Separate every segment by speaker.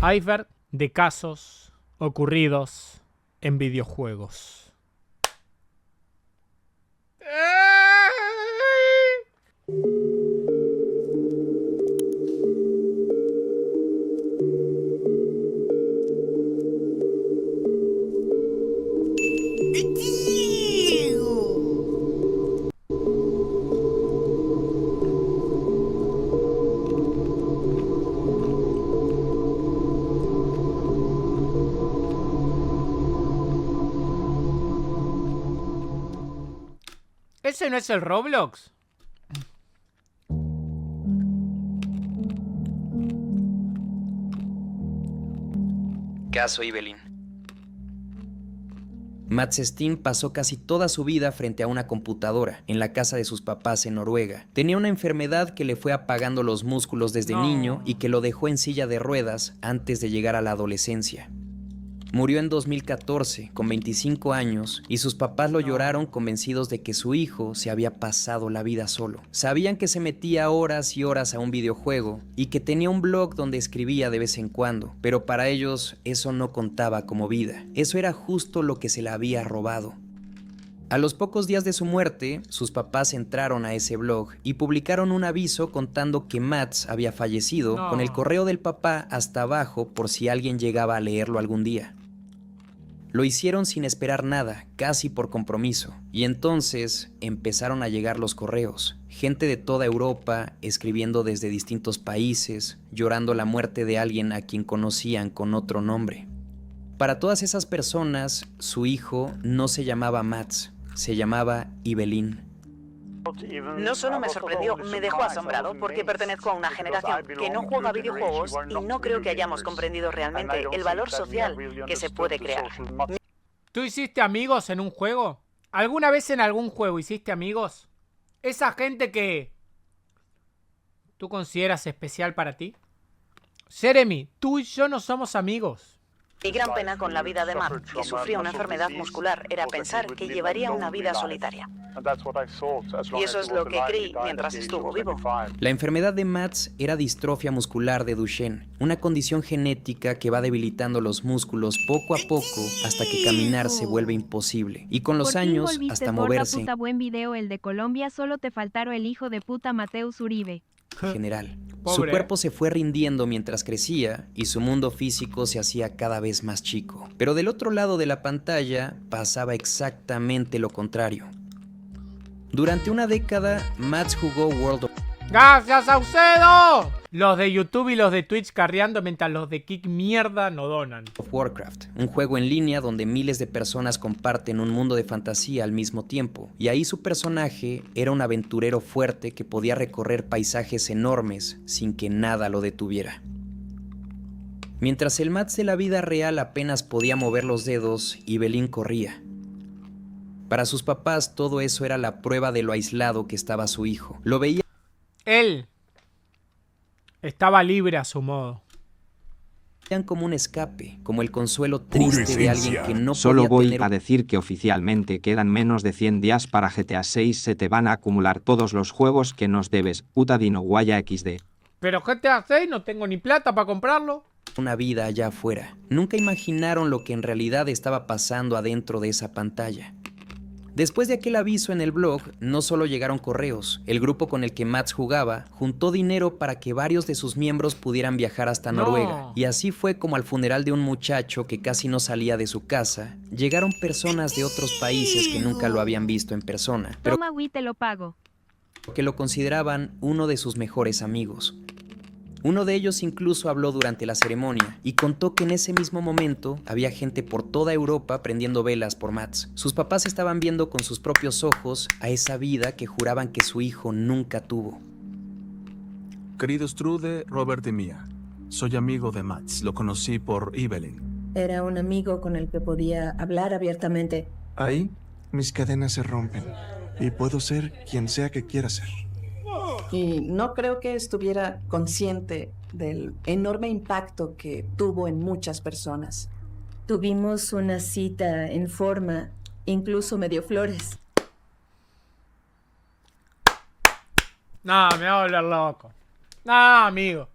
Speaker 1: Iceberg de casos ocurridos en videojuegos. ¿Ese no es el Roblox?
Speaker 2: Caso Ibelin. Mats Steen pasó casi toda su vida frente a una computadora en la casa de sus papás en Noruega. Tenía una enfermedad que le fue apagando los músculos desde niño y que lo dejó en silla de ruedas antes de llegar a la adolescencia. Murió en 2014, con 25 años, y sus papás lo lloraron convencidos de que su hijo se había pasado la vida solo. Sabían que se metía horas y horas a un videojuego y que tenía un blog donde escribía de vez en cuando, pero para ellos eso no contaba como vida. Eso era justo lo que se le había robado. A los pocos días de su muerte, sus papás entraron a ese blog y publicaron un aviso contando que Mats había fallecido con el correo del papá hasta abajo por si alguien llegaba a leerlo algún día. Lo hicieron sin esperar nada, casi por compromiso, y entonces empezaron a llegar los correos. Gente de toda Europa escribiendo desde distintos países, llorando la muerte de alguien a quien conocían con otro nombre. Para todas esas personas, su hijo no se llamaba Mats, se llamaba Ibelin.
Speaker 3: No solo me sorprendió, me dejó asombrado porque pertenezco a una generación que no juega videojuegos y no creo que hayamos comprendido realmente el valor social que se puede crear.
Speaker 1: ¿Tú hiciste amigos en un juego? ¿Alguna vez en algún juego hiciste amigos? ¿Esa gente que tú consideras especial para ti? Jeremy, tú y yo no somos amigos.
Speaker 3: Mi gran pena con la vida de Matt, que sufría una enfermedad muscular, era pensar que llevaría una vida solitaria. Y eso es lo que creí mientras estuvo vivo.
Speaker 2: La enfermedad de Mats era distrofia muscular de Duchenne, una condición genética que va debilitando los músculos poco a poco hasta que caminar se vuelve imposible. Y con los años, hasta moverse.
Speaker 4: Puta, buen video el de Colombia, solo te faltaron el hijo de puta Mateus Uribe.
Speaker 2: General.
Speaker 1: Pobre.
Speaker 2: Su cuerpo se fue rindiendo mientras crecía y su mundo físico se hacía cada vez más chico. Pero del otro lado de la pantalla pasaba exactamente lo contrario. Durante una década, Mats jugó World of
Speaker 1: ¡Gracias, Saucedo! Los de YouTube y los de Twitch carreando mientras los de Kick mierda no donan.
Speaker 2: Warcraft, un juego en línea donde miles de personas comparten un mundo de fantasía al mismo tiempo, y ahí su personaje era un aventurero fuerte que podía recorrer paisajes enormes sin que nada lo detuviera. Mientras el Mats de la vida real apenas podía mover los dedos, Ibelin corría. Para sus papás todo eso era la prueba de lo aislado que estaba su hijo. Lo veía
Speaker 1: Él estaba libre a su modo.
Speaker 2: como un escape, como el consuelo triste de alguien que no
Speaker 5: Solo
Speaker 2: podía
Speaker 5: voy
Speaker 2: tener
Speaker 5: a decir que oficialmente quedan menos de 100 días para GTA 6. Se te van a acumular todos los juegos que nos debes. Puta Dino Guaya XD.
Speaker 1: Pero GTA 6 no tengo ni plata para comprarlo.
Speaker 2: una vida allá afuera. Nunca imaginaron lo que en realidad estaba pasando adentro de esa pantalla. Después de aquel aviso en el blog, no solo llegaron correos, el grupo con el que Mats jugaba juntó dinero para que varios de sus miembros pudieran viajar hasta Noruega. Y así fue como al funeral de un muchacho que casi no salía de su casa, llegaron personas de otros países que nunca lo habían visto en persona, pero
Speaker 4: Toma, güey, te lo pago.
Speaker 2: que lo consideraban uno de sus mejores amigos. Uno de ellos incluso habló durante la ceremonia y contó que en ese mismo momento había gente por toda Europa prendiendo velas por Mats. Sus papás estaban viendo con sus propios ojos a esa vida que juraban que su hijo nunca tuvo.
Speaker 6: Queridos Trude, Robert y Mia, soy amigo de Mats, lo conocí por Ibelin.
Speaker 7: Era un amigo con el que podía hablar abiertamente.
Speaker 8: Ahí, mis cadenas se rompen y puedo ser quien sea que quiera ser.
Speaker 7: Y no creo que estuviera consciente del enorme impacto que tuvo en muchas personas. Tuvimos una cita en forma, incluso me dio flores.
Speaker 1: No, me va a volver loco. No, amigo.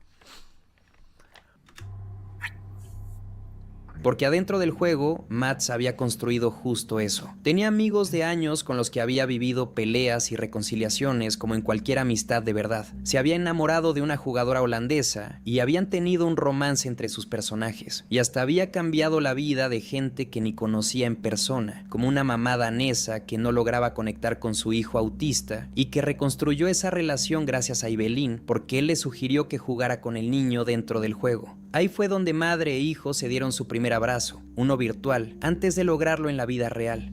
Speaker 2: porque adentro del juego, Mads había construido justo eso. Tenía amigos de años con los que había vivido peleas y reconciliaciones como en cualquier amistad de verdad. Se había enamorado de una jugadora holandesa y habían tenido un romance entre sus personajes. Y hasta había cambiado la vida de gente que ni conocía en persona, como una mamá danesa que no lograba conectar con su hijo autista y que reconstruyó esa relación gracias a Evelyn porque él le sugirió que jugara con el niño dentro del juego. Ahí fue donde madre e hijo se dieron su primer abrazo, uno virtual, antes de lograrlo en la vida real.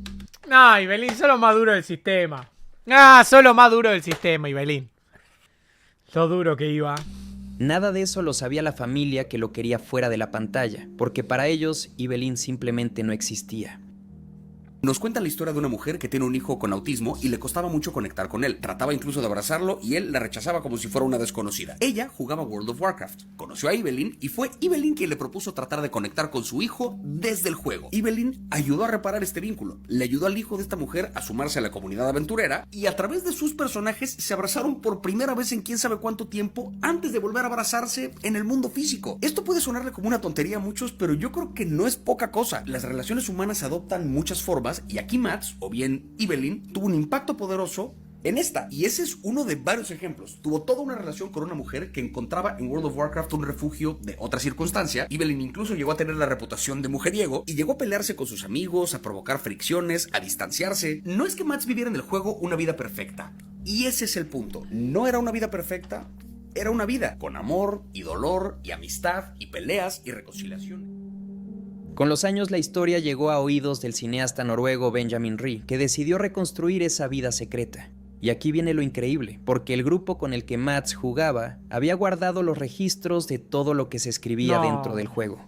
Speaker 1: No, Evelyn, solo más duro del sistema. Ah, solo más duro del sistema, Evelyn. Lo duro que iba.
Speaker 2: Nada de eso lo sabía la familia que lo quería fuera de la pantalla, porque para ellos Evelyn simplemente no existía.
Speaker 9: Nos cuenta la historia de una mujer que tiene un hijo con autismo y le costaba mucho conectar con él. Trataba incluso de abrazarlo y él la rechazaba como si fuera una desconocida. Ella jugaba World of Warcraft, conoció a Evelyn y fue Evelyn quien le propuso tratar de conectar con su hijo desde el juego. Evelyn ayudó a reparar este vínculo, le ayudó al hijo de esta mujer a sumarse a la comunidad aventurera y a través de sus personajes se abrazaron por primera vez en quién sabe cuánto tiempo antes de volver a abrazarse en el mundo físico. Esto puede sonarle como una tontería a muchos, pero yo creo que no es poca cosa. Las relaciones humanas adoptan muchas formas y aquí Mads, o bien Evelyn, tuvo un impacto poderoso en esta, y ese es uno de varios ejemplos. Tuvo toda una relación con una mujer que encontraba en World of Warcraft un refugio de otra circunstancia. Evelyn incluso llegó a tener la reputación de mujeriego y llegó a pelearse con sus amigos, a provocar fricciones, a distanciarse. No es que Mads viviera en el juego una vida perfecta, y ese es el punto. No era una vida perfecta, era una vida con amor y dolor y amistad y peleas y reconciliación.
Speaker 2: Con los años la historia llegó a oídos del cineasta noruego Benjamin Ree, que decidió reconstruir esa vida secreta. Y aquí viene lo increíble, porque el grupo con el que Mads jugaba había guardado los registros de todo lo que se escribía dentro del juego.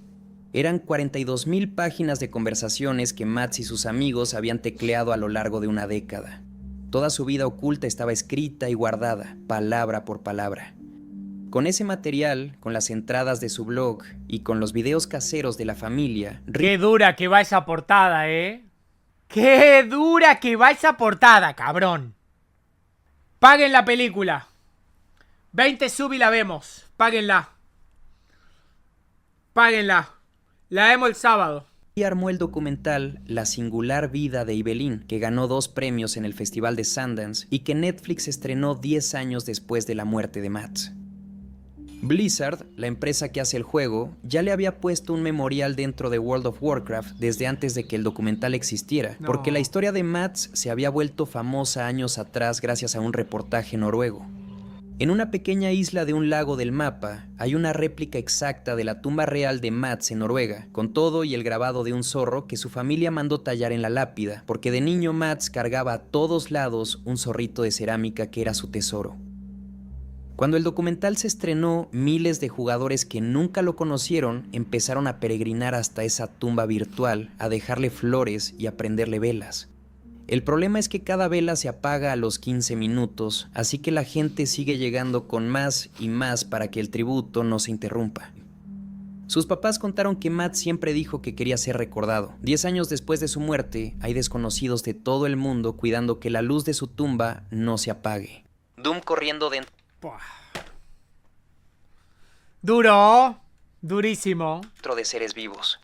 Speaker 2: Eran 42,000 páginas de conversaciones que Mads y sus amigos habían tecleado a lo largo de una década. Toda su vida oculta estaba escrita y guardada, palabra por palabra. Con ese material, con las entradas de su blog y con los videos caseros de la familia...
Speaker 1: ¡Qué dura que va esa portada, eh! ¡Qué dura que va esa portada, cabrón! Paguen la película. 20 sub y la vemos. Páguenla. Páguenla. La vemos el sábado.
Speaker 2: Y armó el documental La singular vida de Evelyn, que ganó 2 premios en el Festival de Sundance y que Netflix estrenó 10 años después de la muerte de Mads. Blizzard, la empresa que hace el juego, ya le había puesto un memorial dentro de World of Warcraft desde antes de que el documental existiera, porque la historia de Mads se había vuelto famosa años atrás gracias a un reportaje noruego. En una pequeña isla de un lago del mapa, hay una réplica exacta de la tumba real de Mads en Noruega, con todo y el grabado de un zorro que su familia mandó tallar en la lápida, porque de niño Mads cargaba a todos lados un zorrito de cerámica que era su tesoro. Cuando el documental se estrenó, miles de jugadores que nunca lo conocieron empezaron a peregrinar hasta esa tumba virtual, a dejarle flores y a prenderle velas. El problema es que cada vela se apaga a los 15 minutos, así que la gente sigue llegando con más y más para que el tributo no se interrumpa. Sus papás contaron que Matt siempre dijo que quería ser recordado. 10 años después de su muerte, hay desconocidos de todo el mundo cuidando que la luz de su tumba no se apague. Doom corriendo dentro
Speaker 1: Duro, durísimo.
Speaker 2: de seres vivos.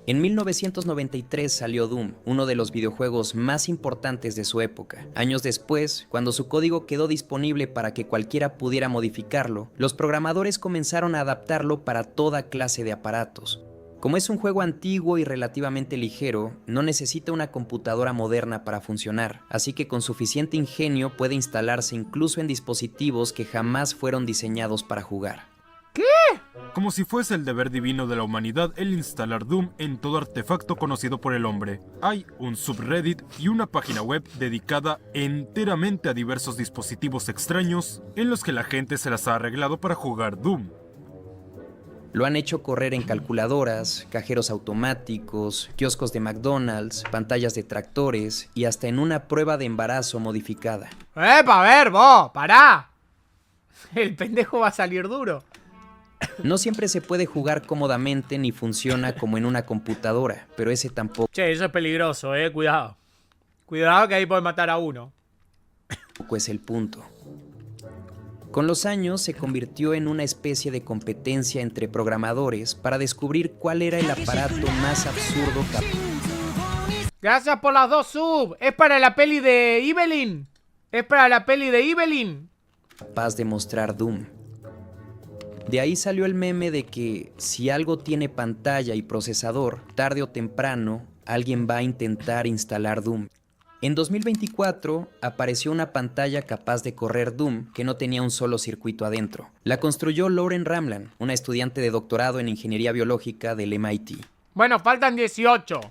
Speaker 2: En 1993 salió Doom, uno de los videojuegos más importantes de su época. Años después, cuando su código quedó disponible para que cualquiera pudiera modificarlo, los programadores comenzaron a adaptarlo para toda clase de aparatos. Como es un juego antiguo y relativamente ligero, no necesita una computadora moderna para funcionar, así que con suficiente ingenio puede instalarse incluso en dispositivos que jamás fueron diseñados para jugar.
Speaker 1: ¿Qué?
Speaker 10: Como si fuese el deber divino de la humanidad el instalar Doom en todo artefacto conocido por el hombre. Hay un subreddit y una página web dedicada enteramente a diversos dispositivos extraños en los que la gente se las ha arreglado para jugar Doom.
Speaker 2: Lo han hecho correr en calculadoras, cajeros automáticos, kioscos de McDonald's, pantallas de tractores y hasta en una prueba de embarazo modificada.
Speaker 1: A ver, vos, pará. El pendejo va a salir duro.
Speaker 2: No siempre se puede jugar cómodamente ni funciona como en una computadora, pero ese tampoco
Speaker 1: Che, eso es peligroso, cuidado. Cuidado que ahí puede matar a uno.
Speaker 2: es el punto. Con los años se convirtió en una especie de competencia entre programadores para descubrir cuál era el aparato más absurdo
Speaker 1: Gracias por las 2 sub. Es para la peli de Evelyn. Es para la peli de Evelyn.
Speaker 2: Capaz de mostrar Doom. De ahí salió el meme de que si algo tiene pantalla y procesador, tarde o temprano alguien va a intentar instalar Doom. En 2024 apareció una pantalla capaz de correr Doom que no tenía un solo circuito adentro. La construyó Lauren Ramlan, una estudiante de doctorado en ingeniería biológica del MIT.
Speaker 1: Bueno, faltan 18.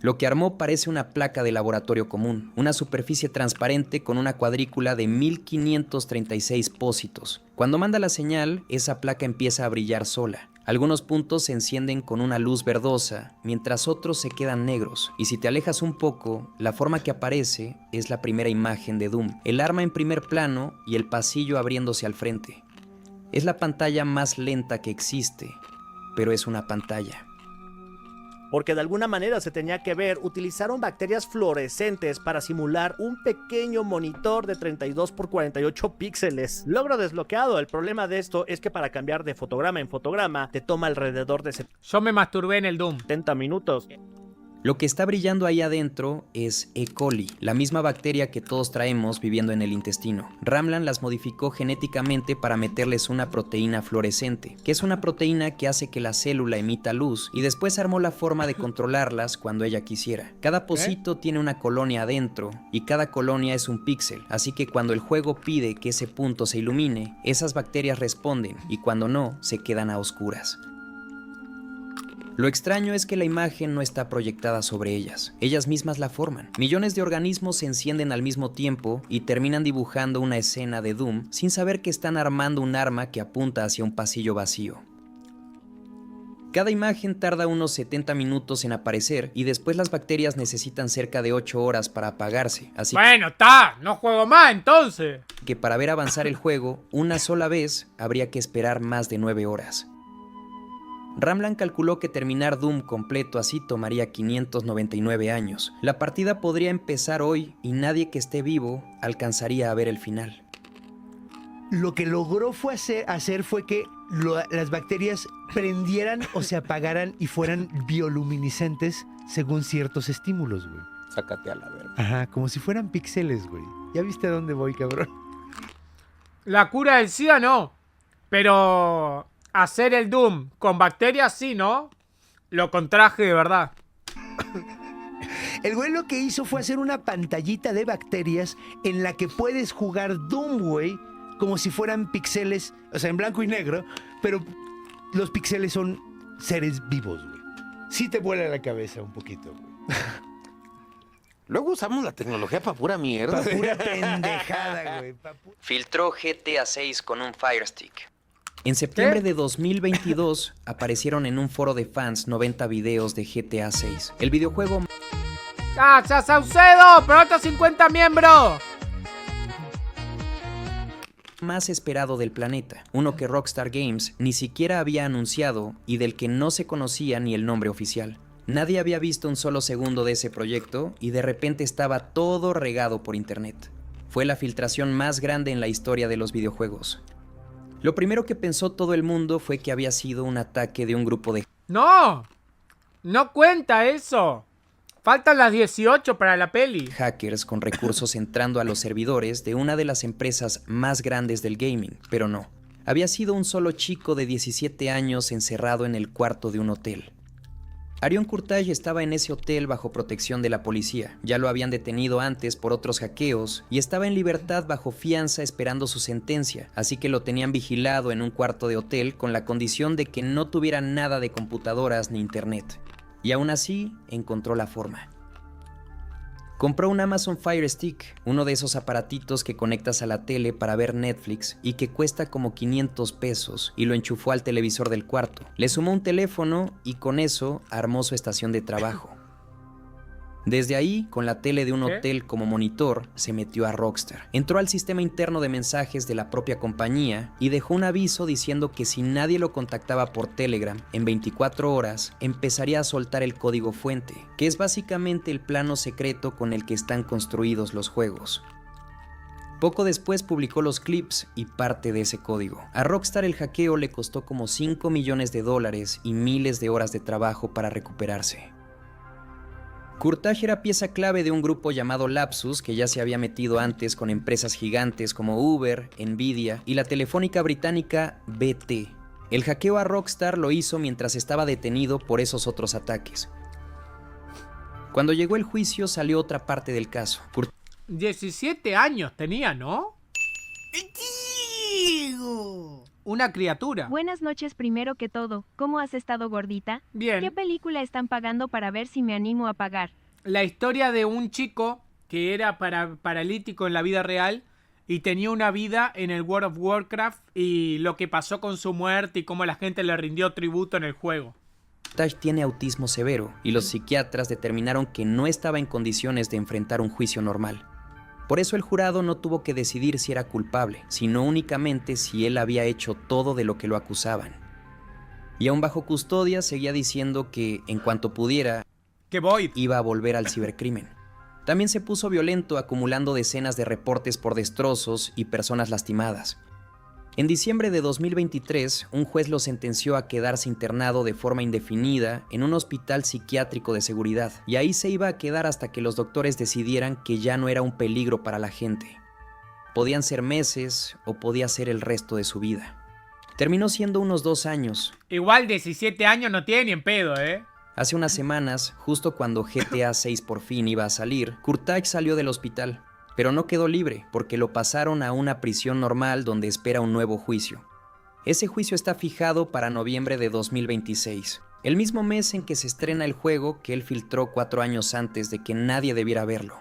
Speaker 2: Lo que armó parece una placa de laboratorio común, una superficie transparente con una cuadrícula de 1536 pósitos. Cuando manda la señal, esa placa empieza a brillar sola. Algunos puntos se encienden con una luz verdosa, mientras otros se quedan negros. Y si te alejas un poco, la forma que aparece es la primera imagen de Doom, el arma en primer plano y el pasillo abriéndose al frente. Es la pantalla más lenta que existe, pero es una pantalla.
Speaker 11: Porque de alguna manera se tenía que ver, utilizaron bacterias fluorescentes para simular un pequeño monitor de 32 por 48 píxeles. Logro desbloqueado. El problema de esto es que para cambiar de fotograma en fotograma te toma alrededor de
Speaker 1: Yo me masturbé en el Doom.
Speaker 11: 70 minutos.
Speaker 2: Lo que está brillando ahí adentro es E. coli, la misma bacteria que todos traemos viviendo en el intestino. Ramlan las modificó genéticamente para meterles una proteína fluorescente, que es una proteína que hace que la célula emita luz, y después armó la forma de controlarlas cuando ella quisiera. Cada pocito tiene una colonia adentro, y cada colonia es un píxel, así que cuando el juego pide que ese punto se ilumine, esas bacterias responden, y cuando no, se quedan a oscuras. Lo extraño es que la imagen no está proyectada sobre ellas. Ellas mismas la forman. Millones de organismos se encienden al mismo tiempo y terminan dibujando una escena de Doom sin saber que están armando un arma que apunta hacia un pasillo vacío. Cada imagen tarda unos 70 minutos en aparecer y después las bacterias necesitan cerca de 8 horas para apagarse. Así
Speaker 1: bueno, está, no juego más entonces.
Speaker 2: Que para ver avanzar el juego una sola vez habría que esperar más de 9 horas. Ramlan calculó que terminar Doom completo así tomaría 599 años. La partida podría empezar hoy y nadie que esté vivo alcanzaría a ver el final.
Speaker 12: Lo que logró hacer fue que las bacterias prendieran o se apagaran y fueran bioluminiscentes según ciertos estímulos, güey.
Speaker 13: Sácate a la verga.
Speaker 12: Ajá, como si fueran píxeles, güey. ¿Ya viste a dónde voy, cabrón?
Speaker 1: La cura del SIDA no, pero hacer el Doom con bacterias sí, ¿no? Lo contraje de verdad.
Speaker 12: El güey lo que hizo fue hacer una pantallita de bacterias en la que puedes jugar Doom, güey, como si fueran píxeles, o sea, en blanco y negro, pero los píxeles son seres vivos, güey. Sí te vuela la cabeza un poquito, güey.
Speaker 13: Luego usamos la tecnología para pura mierda.
Speaker 12: Para pura pendejada, güey.
Speaker 2: Filtró GTA 6 con un Fire Stick. En septiembre de 2022 aparecieron en un foro de fans 90 videos de GTA 6. El videojuego...
Speaker 1: ¡Casa Saucedo! ¡Pero otros 50 miembros!
Speaker 2: Más esperado del planeta. Uno que Rockstar Games ni siquiera había anunciado y del que no se conocía ni el nombre oficial. Nadie había visto un solo segundo de ese proyecto y de repente estaba todo regado por internet. Fue la filtración más grande en la historia de los videojuegos. Lo primero que pensó todo el mundo fue que había sido un ataque de un grupo de...
Speaker 1: ¡No! ¡No cuenta eso! Faltan las 18 para la peli.
Speaker 2: Hackers con recursos entrando a los servidores de una de las empresas más grandes del gaming, pero no. Había sido un solo chico de 17 años encerrado en el cuarto de un hotel. Arion Curtage estaba en ese hotel bajo protección de la policía. Ya lo habían detenido antes por otros hackeos y estaba en libertad bajo fianza esperando su sentencia, así que lo tenían vigilado en un cuarto de hotel con la condición de que no tuviera nada de computadoras ni internet. Y aún así, encontró la forma. Compró un Amazon Fire Stick, uno de esos aparatitos que conectas a la tele para ver Netflix y que cuesta como 500 pesos, y lo enchufó al televisor del cuarto. Le sumó un teléfono y con eso armó su estación de trabajo. Desde ahí, con la tele de un hotel como monitor, se metió a Rockstar. Entró al sistema interno de mensajes de la propia compañía y dejó un aviso diciendo que si nadie lo contactaba por Telegram, en 24 horas empezaría a soltar el código fuente, que es básicamente el plano secreto con el que están construidos los juegos. Poco después publicó los clips y parte de ese código. A Rockstar el hackeo le costó como $5 millones y miles de horas de trabajo para recuperarse. Kurtage era pieza clave de un grupo llamado Lapsus que ya se había metido antes con empresas gigantes como Uber, Nvidia y la telefónica británica BT. El hackeo a Rockstar lo hizo mientras estaba detenido por esos otros ataques. Cuando llegó el juicio salió otra parte del caso.
Speaker 1: 17 años tenía, ¿no? Una criatura.
Speaker 4: Buenas noches primero que todo. ¿Cómo has estado, gordita?
Speaker 1: Bien.
Speaker 4: ¿Qué película están pagando para ver si me animo a pagar?
Speaker 1: La historia de un chico que era paralítico en la vida real y tenía una vida en el World of Warcraft y lo que pasó con su muerte y cómo la gente le rindió tributo en el juego.
Speaker 2: Kurtage tiene autismo severo y los psiquiatras determinaron que no estaba en condiciones de enfrentar un juicio normal. Por eso el jurado no tuvo que decidir si era culpable, sino únicamente si él había hecho todo de lo que lo acusaban. Y aún bajo custodia seguía diciendo que, en cuanto pudiera, iba a volver al cibercrimen. También se puso violento, acumulando decenas de reportes por destrozos y personas lastimadas. En diciembre de 2023, un juez lo sentenció a quedarse internado de forma indefinida en un hospital psiquiátrico de seguridad, y ahí se iba a quedar hasta que los doctores decidieran que ya no era un peligro para la gente. Podían ser meses o podía ser el resto de su vida. Terminó siendo unos 2 años.
Speaker 1: Igual 17 años no tiene ni en pedo, ¿eh?
Speaker 2: Hace unas semanas, justo cuando GTA 6 por fin iba a salir, Kurtage salió del hospital. Pero no quedó libre, porque lo pasaron a una prisión normal donde espera un nuevo juicio. Ese juicio está fijado para noviembre de 2026, el mismo mes en que se estrena el juego que él filtró 4 años antes de que nadie debiera verlo.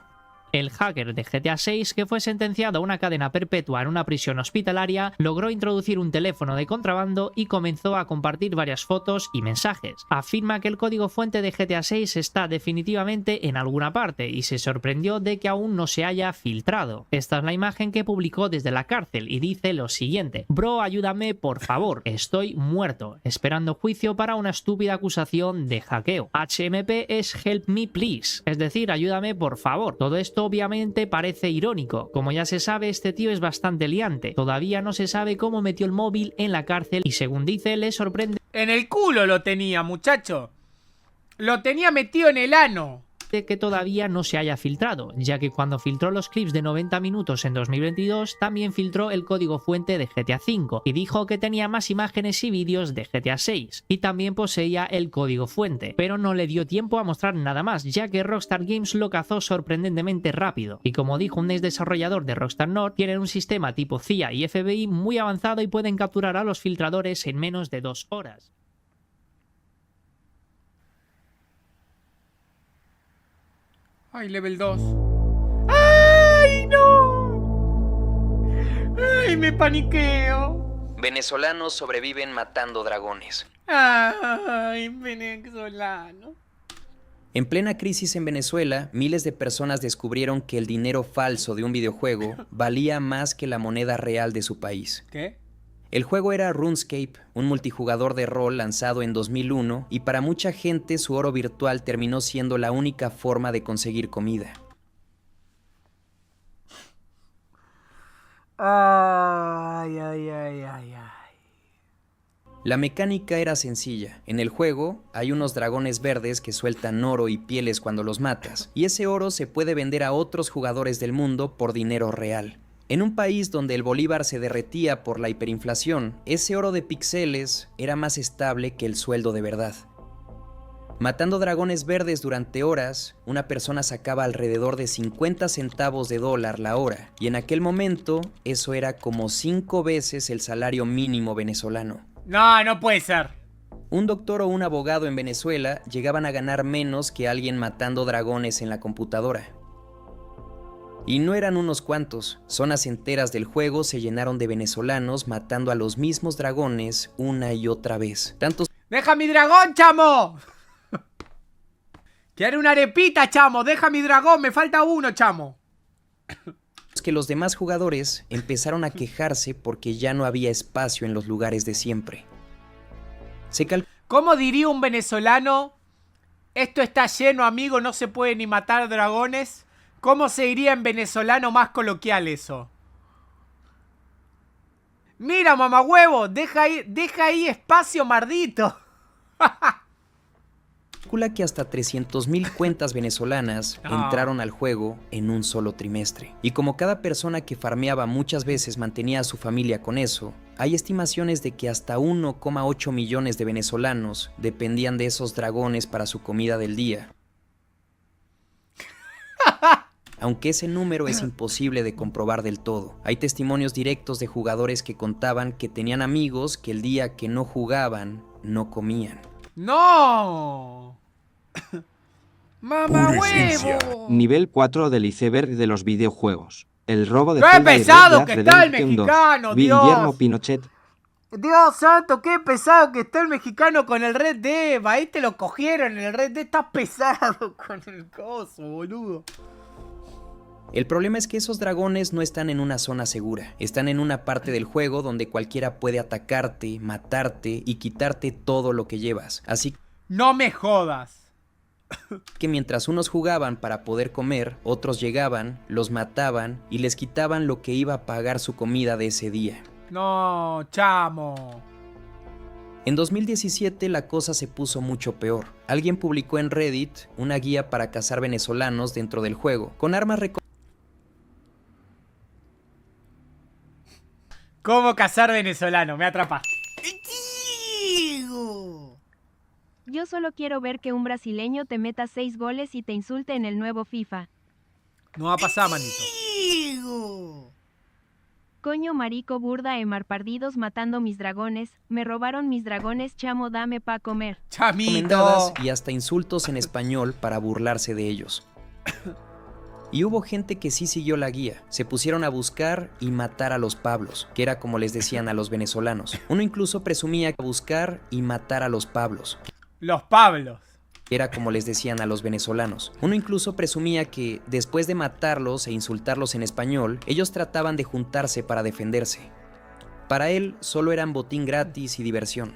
Speaker 14: El hacker de GTA 6, que fue sentenciado a una cadena perpetua en una prisión hospitalaria, logró introducir un teléfono de contrabando y comenzó a compartir varias fotos y mensajes. Afirma que el código fuente de GTA 6 está definitivamente en alguna parte y se sorprendió de que aún no se haya filtrado. Esta es la imagen que publicó desde la cárcel y dice lo siguiente: Bro, ayúdame por favor, estoy muerto, esperando juicio para una estúpida acusación de hackeo. HMP es help me please, es decir, ayúdame por favor. Todo esto obviamente parece irónico. Como ya se sabe, este tío es bastante liante. Todavía no se sabe cómo metió el móvil en la cárcel y, según dice, le sorprende.
Speaker 1: En el culo lo tenía, muchacho. Lo tenía metido en el ano.
Speaker 14: Que todavía no se haya filtrado, ya que cuando filtró los clips de 90 minutos en 2022 también filtró el código fuente de GTA V y dijo que tenía más imágenes y vídeos de GTA 6 y también poseía el código fuente, pero no le dio tiempo a mostrar nada más, ya que Rockstar Games lo cazó sorprendentemente rápido. Y como dijo un ex desarrollador de Rockstar North, tienen un sistema tipo CIA y FBI muy avanzado y pueden capturar a los filtradores en menos de 2 horas.
Speaker 1: Ay, level 2. ¡Ay, no! ¡Ay, me paniqueo!
Speaker 2: Venezolanos sobreviven matando dragones.
Speaker 1: ¡Ay, venezolano!
Speaker 2: En plena crisis en Venezuela, miles de personas descubrieron que el dinero falso de un videojuego valía más que la moneda real de su país.
Speaker 1: ¿Qué?
Speaker 2: El juego era RuneScape, un multijugador de rol lanzado en 2001, y para mucha gente su oro virtual terminó siendo la única forma de conseguir comida.
Speaker 1: Ay, ay, ay, ay, ay.
Speaker 2: La mecánica era sencilla. En el juego hay unos dragones verdes que sueltan oro y pieles cuando los matas, y ese oro se puede vender a otros jugadores del mundo por dinero real. En un país donde el bolívar se derretía por la hiperinflación, ese oro de píxeles era más estable que el sueldo de verdad. Matando dragones verdes durante horas, una persona sacaba alrededor de 50 centavos de dólar la hora, y en aquel momento eso era como 5 veces el salario mínimo venezolano.
Speaker 1: No, no puede ser.
Speaker 2: Un doctor o un abogado en Venezuela llegaban a ganar menos que alguien matando dragones en la computadora. Y no eran unos cuantos, zonas enteras del juego se llenaron de venezolanos matando a los mismos dragones una y otra vez. Tantos...
Speaker 1: ¡Deja mi dragón, chamo! Quiero una arepita, chamo. Deja mi dragón, me falta uno, chamo.
Speaker 2: Que los demás jugadores empezaron a quejarse porque ya no había espacio en los lugares de siempre.
Speaker 1: ¿Cómo diría un venezolano? Esto está lleno, amigo, no se puede ni matar dragones. ¿Cómo se diría en venezolano más coloquial eso? Mira, mamahuevo, deja ahí espacio, mardito.
Speaker 2: Calcula que hasta 300,000 cuentas venezolanas entraron al juego en un solo trimestre. Y como cada persona que farmeaba muchas veces mantenía a su familia con eso, hay estimaciones de que hasta 1,8 millones de venezolanos dependían de esos dragones para su comida del día. Aunque ese número es imposible de comprobar del todo. Hay testimonios directos de jugadores que contaban que tenían amigos que el día que no jugaban, no comían.
Speaker 1: ¡No! ¡Mamá huevo!
Speaker 5: Nivel 4 del iceberg de los videojuegos. El robo de
Speaker 1: ¡Qué
Speaker 5: Zelda y
Speaker 1: pesado
Speaker 5: Red
Speaker 1: que
Speaker 5: Dead
Speaker 1: está el
Speaker 5: Redemption 2.
Speaker 1: mexicano,
Speaker 5: Guillermo
Speaker 1: Dios!
Speaker 5: Pinochet.
Speaker 1: Dios santo, qué pesado que está el mexicano con el Red Dead. Ahí te lo cogieron, el Red Dead está pesado con el coso, boludo.
Speaker 2: El problema es que esos dragones no están en una zona segura. Están en una parte del juego donde cualquiera puede atacarte, matarte y quitarte todo lo que llevas. Así
Speaker 1: No me jodas.
Speaker 2: que mientras unos jugaban para poder comer, otros llegaban, los mataban y les quitaban lo que iba a pagar su comida de ese día.
Speaker 1: No, chamo.
Speaker 2: En 2017 la cosa se puso mucho peor. Alguien publicó en Reddit una guía para cazar venezolanos dentro del juego, con armas
Speaker 1: ¿Cómo cazar venezolano? Me atrapaste.
Speaker 4: Yo solo quiero ver que un brasileño te meta 6 goles y te insulte en el nuevo FIFA.
Speaker 1: No va a pasar, manito.
Speaker 4: Coño marico burda marpardidos matando mis dragones. Me robaron mis dragones, chamo, dame pa' comer.
Speaker 2: recomendadas y hasta insultos en español para burlarse de ellos. Y hubo gente que sí siguió la guía. Se pusieron a buscar y matar a los Pablos, que era como les decían a los venezolanos. Uno incluso presumía que buscar y matar a los Pablos.
Speaker 1: Los Pablos.
Speaker 2: Era como les decían a los venezolanos. Uno incluso presumía que, después de matarlos e insultarlos en español, ellos trataban de juntarse para defenderse. Para él, solo eran botín gratis y diversión.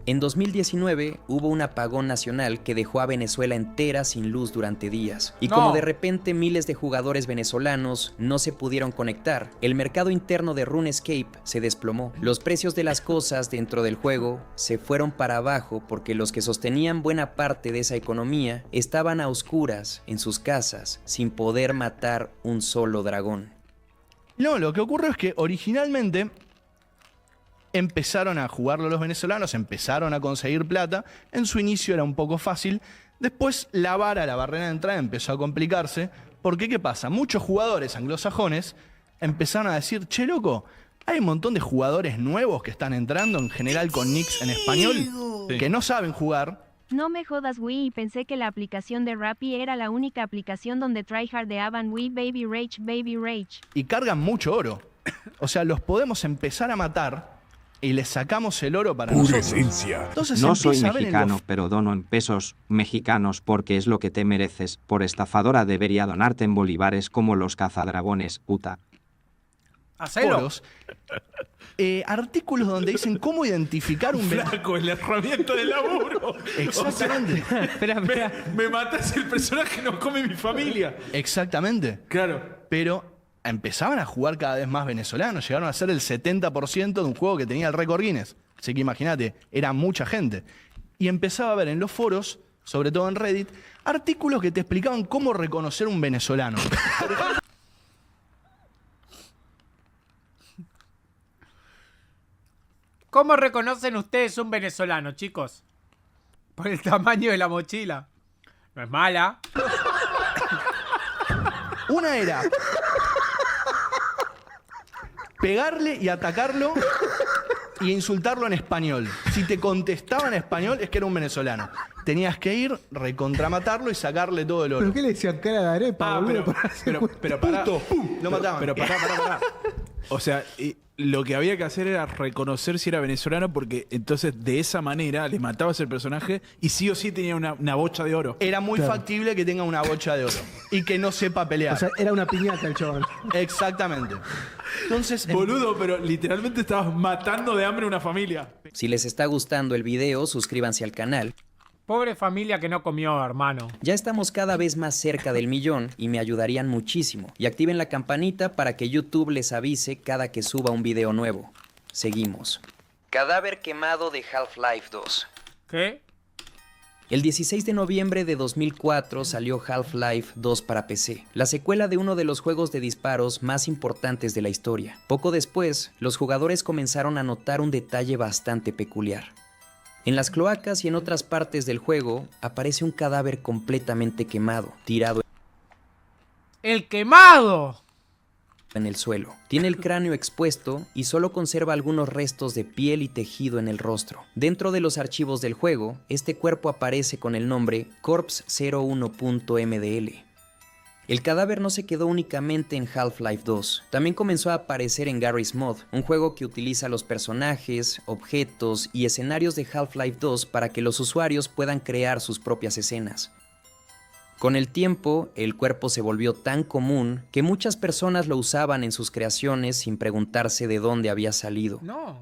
Speaker 2: En 2019 hubo un apagón nacional que dejó a Venezuela entera sin luz durante días. Y como de repente miles de jugadores venezolanos no se pudieron conectar, el mercado interno de RuneScape se desplomó. Los precios de las cosas dentro del juego se fueron para abajo porque los que sostenían buena parte de esa economía estaban a oscuras en sus casas sin poder matar un solo dragón.
Speaker 15: No, lo que ocurre es que originalmente empezaron a jugarlo los venezolanos, empezaron a conseguir plata. En su inicio era un poco fácil. Después la barrera de entrada empezó a complicarse. Porque, ¿qué pasa? Muchos jugadores anglosajones empezaron a decir, che, loco, hay un montón de jugadores nuevos que están entrando, en general con nicks en español, que no saben jugar.
Speaker 4: No me jodas, Wii, y pensé que la aplicación de Rappi era la única aplicación donde tryhardeaban Wii, Baby Rage.
Speaker 15: Y cargan mucho oro. O sea, los podemos empezar a matar y les sacamos el oro para nosotros. Entonces
Speaker 5: No soy
Speaker 15: empieza a ver en
Speaker 5: mexicano,
Speaker 15: los-
Speaker 5: pero dono en pesos mexicanos porque es lo que te mereces. Por estafadora debería donarte en bolívares como los cazadragones, puta.
Speaker 15: foros, artículos donde dicen cómo identificar un
Speaker 16: Flaco, el herramienta de laburo.
Speaker 15: Exactamente.
Speaker 16: Me matas el personaje, no come mi familia.
Speaker 15: Exactamente.
Speaker 16: Claro.
Speaker 15: Pero empezaban a jugar cada vez más venezolanos. Llegaron a ser el 70% de un juego que tenía el récord Guinness. Así que imagínate, era mucha gente. Y empezaba a ver en los foros, sobre todo en Reddit, artículos que te explicaban cómo reconocer un venezolano.
Speaker 1: ¿Cómo reconocen ustedes un venezolano, chicos? Por el tamaño de la mochila. No es mala.
Speaker 15: Una era pegarle y atacarlo y insultarlo en español. Si te contestaba en español es que era un venezolano. Tenías que ir, recontramatarlo y sacarle todo el oro.
Speaker 17: ¿Pero qué le decían cara de arepa, boludo?
Speaker 16: Pero pará.
Speaker 15: Puto, ¡pum! Lo mataban.
Speaker 16: Pero pará. O sea, lo que había que hacer era reconocer si era venezolano, porque entonces de esa manera le matabas el personaje y sí o sí tenía una bocha de oro.
Speaker 15: Era muy factible que tenga una bocha de oro y que no sepa pelear.
Speaker 17: O sea, era una piñata el chaval.
Speaker 15: Exactamente. Entonces,
Speaker 16: Boludo, pero literalmente estabas matando de hambre a una familia.
Speaker 2: Si les está gustando el video, suscríbanse al canal.
Speaker 1: Pobre familia que no comió, hermano.
Speaker 2: Ya estamos cada vez más cerca del 1.000.000 y me ayudarían muchísimo. Y activen la campanita para que YouTube les avise cada que suba un video nuevo. Seguimos. Cadáver quemado de Half-Life 2.
Speaker 1: ¿Qué?
Speaker 2: El 16 de noviembre de 2004 salió Half-Life 2 para PC, la secuela de uno de los juegos de disparos más importantes de la historia. Poco después, los jugadores comenzaron a notar un detalle bastante peculiar. En las cloacas y en otras partes del juego aparece un cadáver completamente quemado, tirado
Speaker 1: ¡el quemado!
Speaker 2: en el suelo. Tiene el cráneo expuesto y solo conserva algunos restos de piel y tejido en el rostro. Dentro de los archivos del juego, este cuerpo aparece con el nombre Corpse01.mdl. El cadáver no se quedó únicamente en Half-Life 2, también comenzó a aparecer en Garry's Mod, un juego que utiliza los personajes, objetos y escenarios de Half-Life 2 para que los usuarios puedan crear sus propias escenas. Con el tiempo, el cuerpo se volvió tan común que muchas personas lo usaban en sus creaciones sin preguntarse de dónde había salido.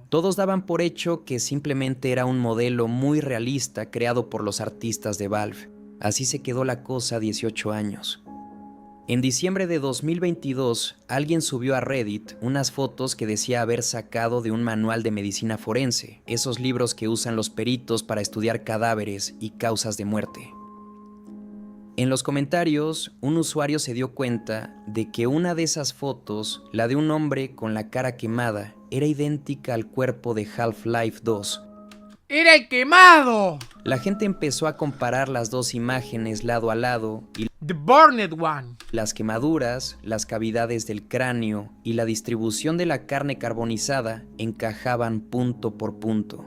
Speaker 2: Todos daban por hecho que simplemente era un modelo muy realista creado por los artistas de Valve. Así se quedó la cosa 18 años. En diciembre de 2022, alguien subió a Reddit unas fotos que decía haber sacado de un manual de medicina forense, esos libros que usan los peritos para estudiar cadáveres y causas de muerte. En los comentarios, un usuario se dio cuenta de que una de esas fotos, la de un hombre con la cara quemada, era idéntica al cuerpo de Half-Life 2.
Speaker 1: ¡Era el quemado!
Speaker 2: La gente empezó a comparar las dos imágenes lado a lado y
Speaker 1: The Burned One.
Speaker 2: Las quemaduras, las cavidades del cráneo y la distribución de la carne carbonizada encajaban punto por punto.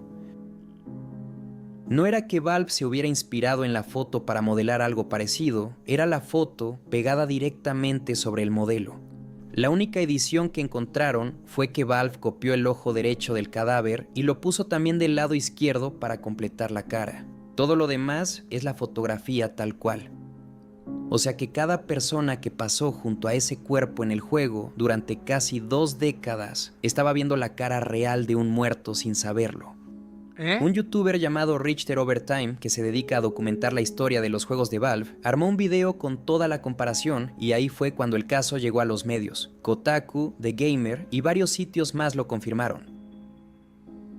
Speaker 2: No era que Valve se hubiera inspirado en la foto para modelar algo parecido, era la foto pegada directamente sobre el modelo. La única edición que encontraron fue que Valve copió el ojo derecho del cadáver y lo puso también del lado izquierdo para completar la cara. Todo lo demás es la fotografía tal cual. O sea que cada persona que pasó junto a ese cuerpo en el juego durante casi 2 décadas estaba viendo la cara real de un muerto sin saberlo. Un youtuber llamado Richter Overtime, que se dedica a documentar la historia de los juegos de Valve, armó un video con toda la comparación y ahí fue cuando el caso llegó a los medios. Kotaku, The Gamer y varios sitios más lo confirmaron.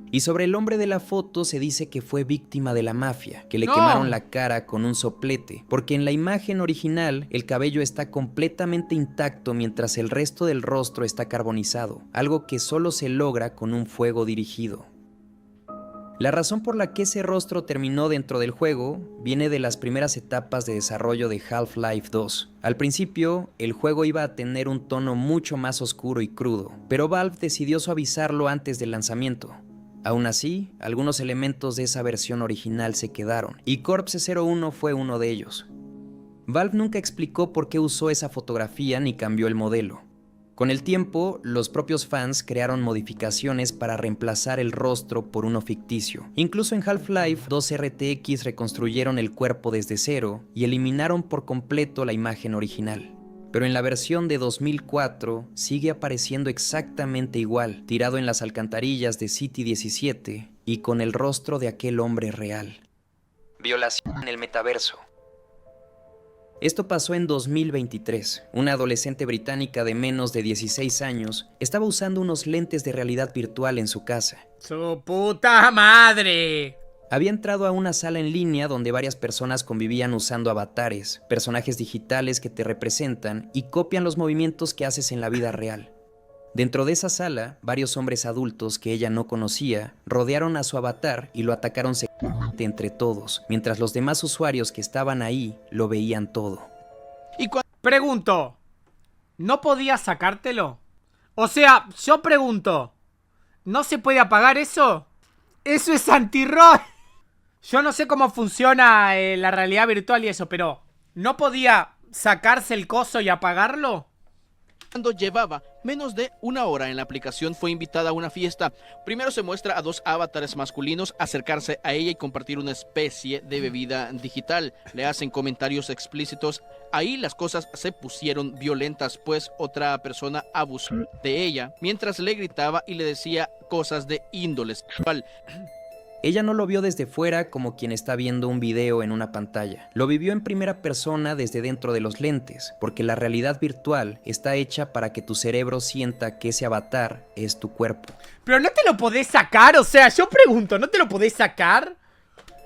Speaker 2: Y sobre el hombre de la foto se dice que fue víctima de la mafia, que le quemaron la cara con un soplete, porque en la imagen original el cabello está completamente intacto mientras el resto del rostro está carbonizado, algo que solo se logra con un fuego dirigido. La razón por la que ese rostro terminó dentro del juego viene de las primeras etapas de desarrollo de Half-Life 2. Al principio, el juego iba a tener un tono mucho más oscuro y crudo, pero Valve decidió suavizarlo antes del lanzamiento. Aún así, algunos elementos de esa versión original se quedaron, y Corpse01 fue uno de ellos. Valve nunca explicó por qué usó esa fotografía ni cambió el modelo. Con el tiempo, los propios fans crearon modificaciones para reemplazar el rostro por uno ficticio. Incluso en Half-Life 2 RTX reconstruyeron el cuerpo desde cero y eliminaron por completo la imagen original. Pero en la versión de 2004 sigue apareciendo exactamente igual, tirado en las alcantarillas de City 17 y con el rostro de aquel hombre real. Violación en el metaverso. Esto pasó en 2023. Una adolescente británica de menos de 16 años estaba usando unos lentes de realidad virtual en su casa.
Speaker 1: ¡Su puta madre!
Speaker 2: Había entrado a una sala en línea donde varias personas convivían usando avatares, personajes digitales que te representan y copian los movimientos que haces en la vida real. Dentro de esa sala, varios hombres adultos que ella no conocía rodearon a su avatar y lo atacaron secretamente entre todos, mientras los demás usuarios que estaban ahí lo veían todo.
Speaker 1: Pregunto, ¿no podías sacártelo? O sea, yo pregunto, ¿no se puede apagar eso? ¡Eso es anti-roll! Yo no sé cómo funciona la realidad virtual y eso, pero ¿no podía sacarse el coso y apagarlo?
Speaker 18: Cuando llevaba menos de 1 hora en la aplicación, fue invitada a una fiesta. Primero se muestra a 2 avatares masculinos acercarse a ella y compartir una especie de bebida digital. Le hacen comentarios explícitos. Ahí las cosas se pusieron violentas, pues otra persona abusó de ella mientras le gritaba y le decía cosas de índole sexual.
Speaker 2: Ella no lo vio desde fuera como quien está viendo un video en una pantalla. Lo vivió en primera persona desde dentro de los lentes, porque la realidad virtual está hecha para que tu cerebro sienta que ese avatar es tu cuerpo.
Speaker 1: Pero no te lo podés sacar, o sea, yo pregunto, ¿no te lo podés sacar?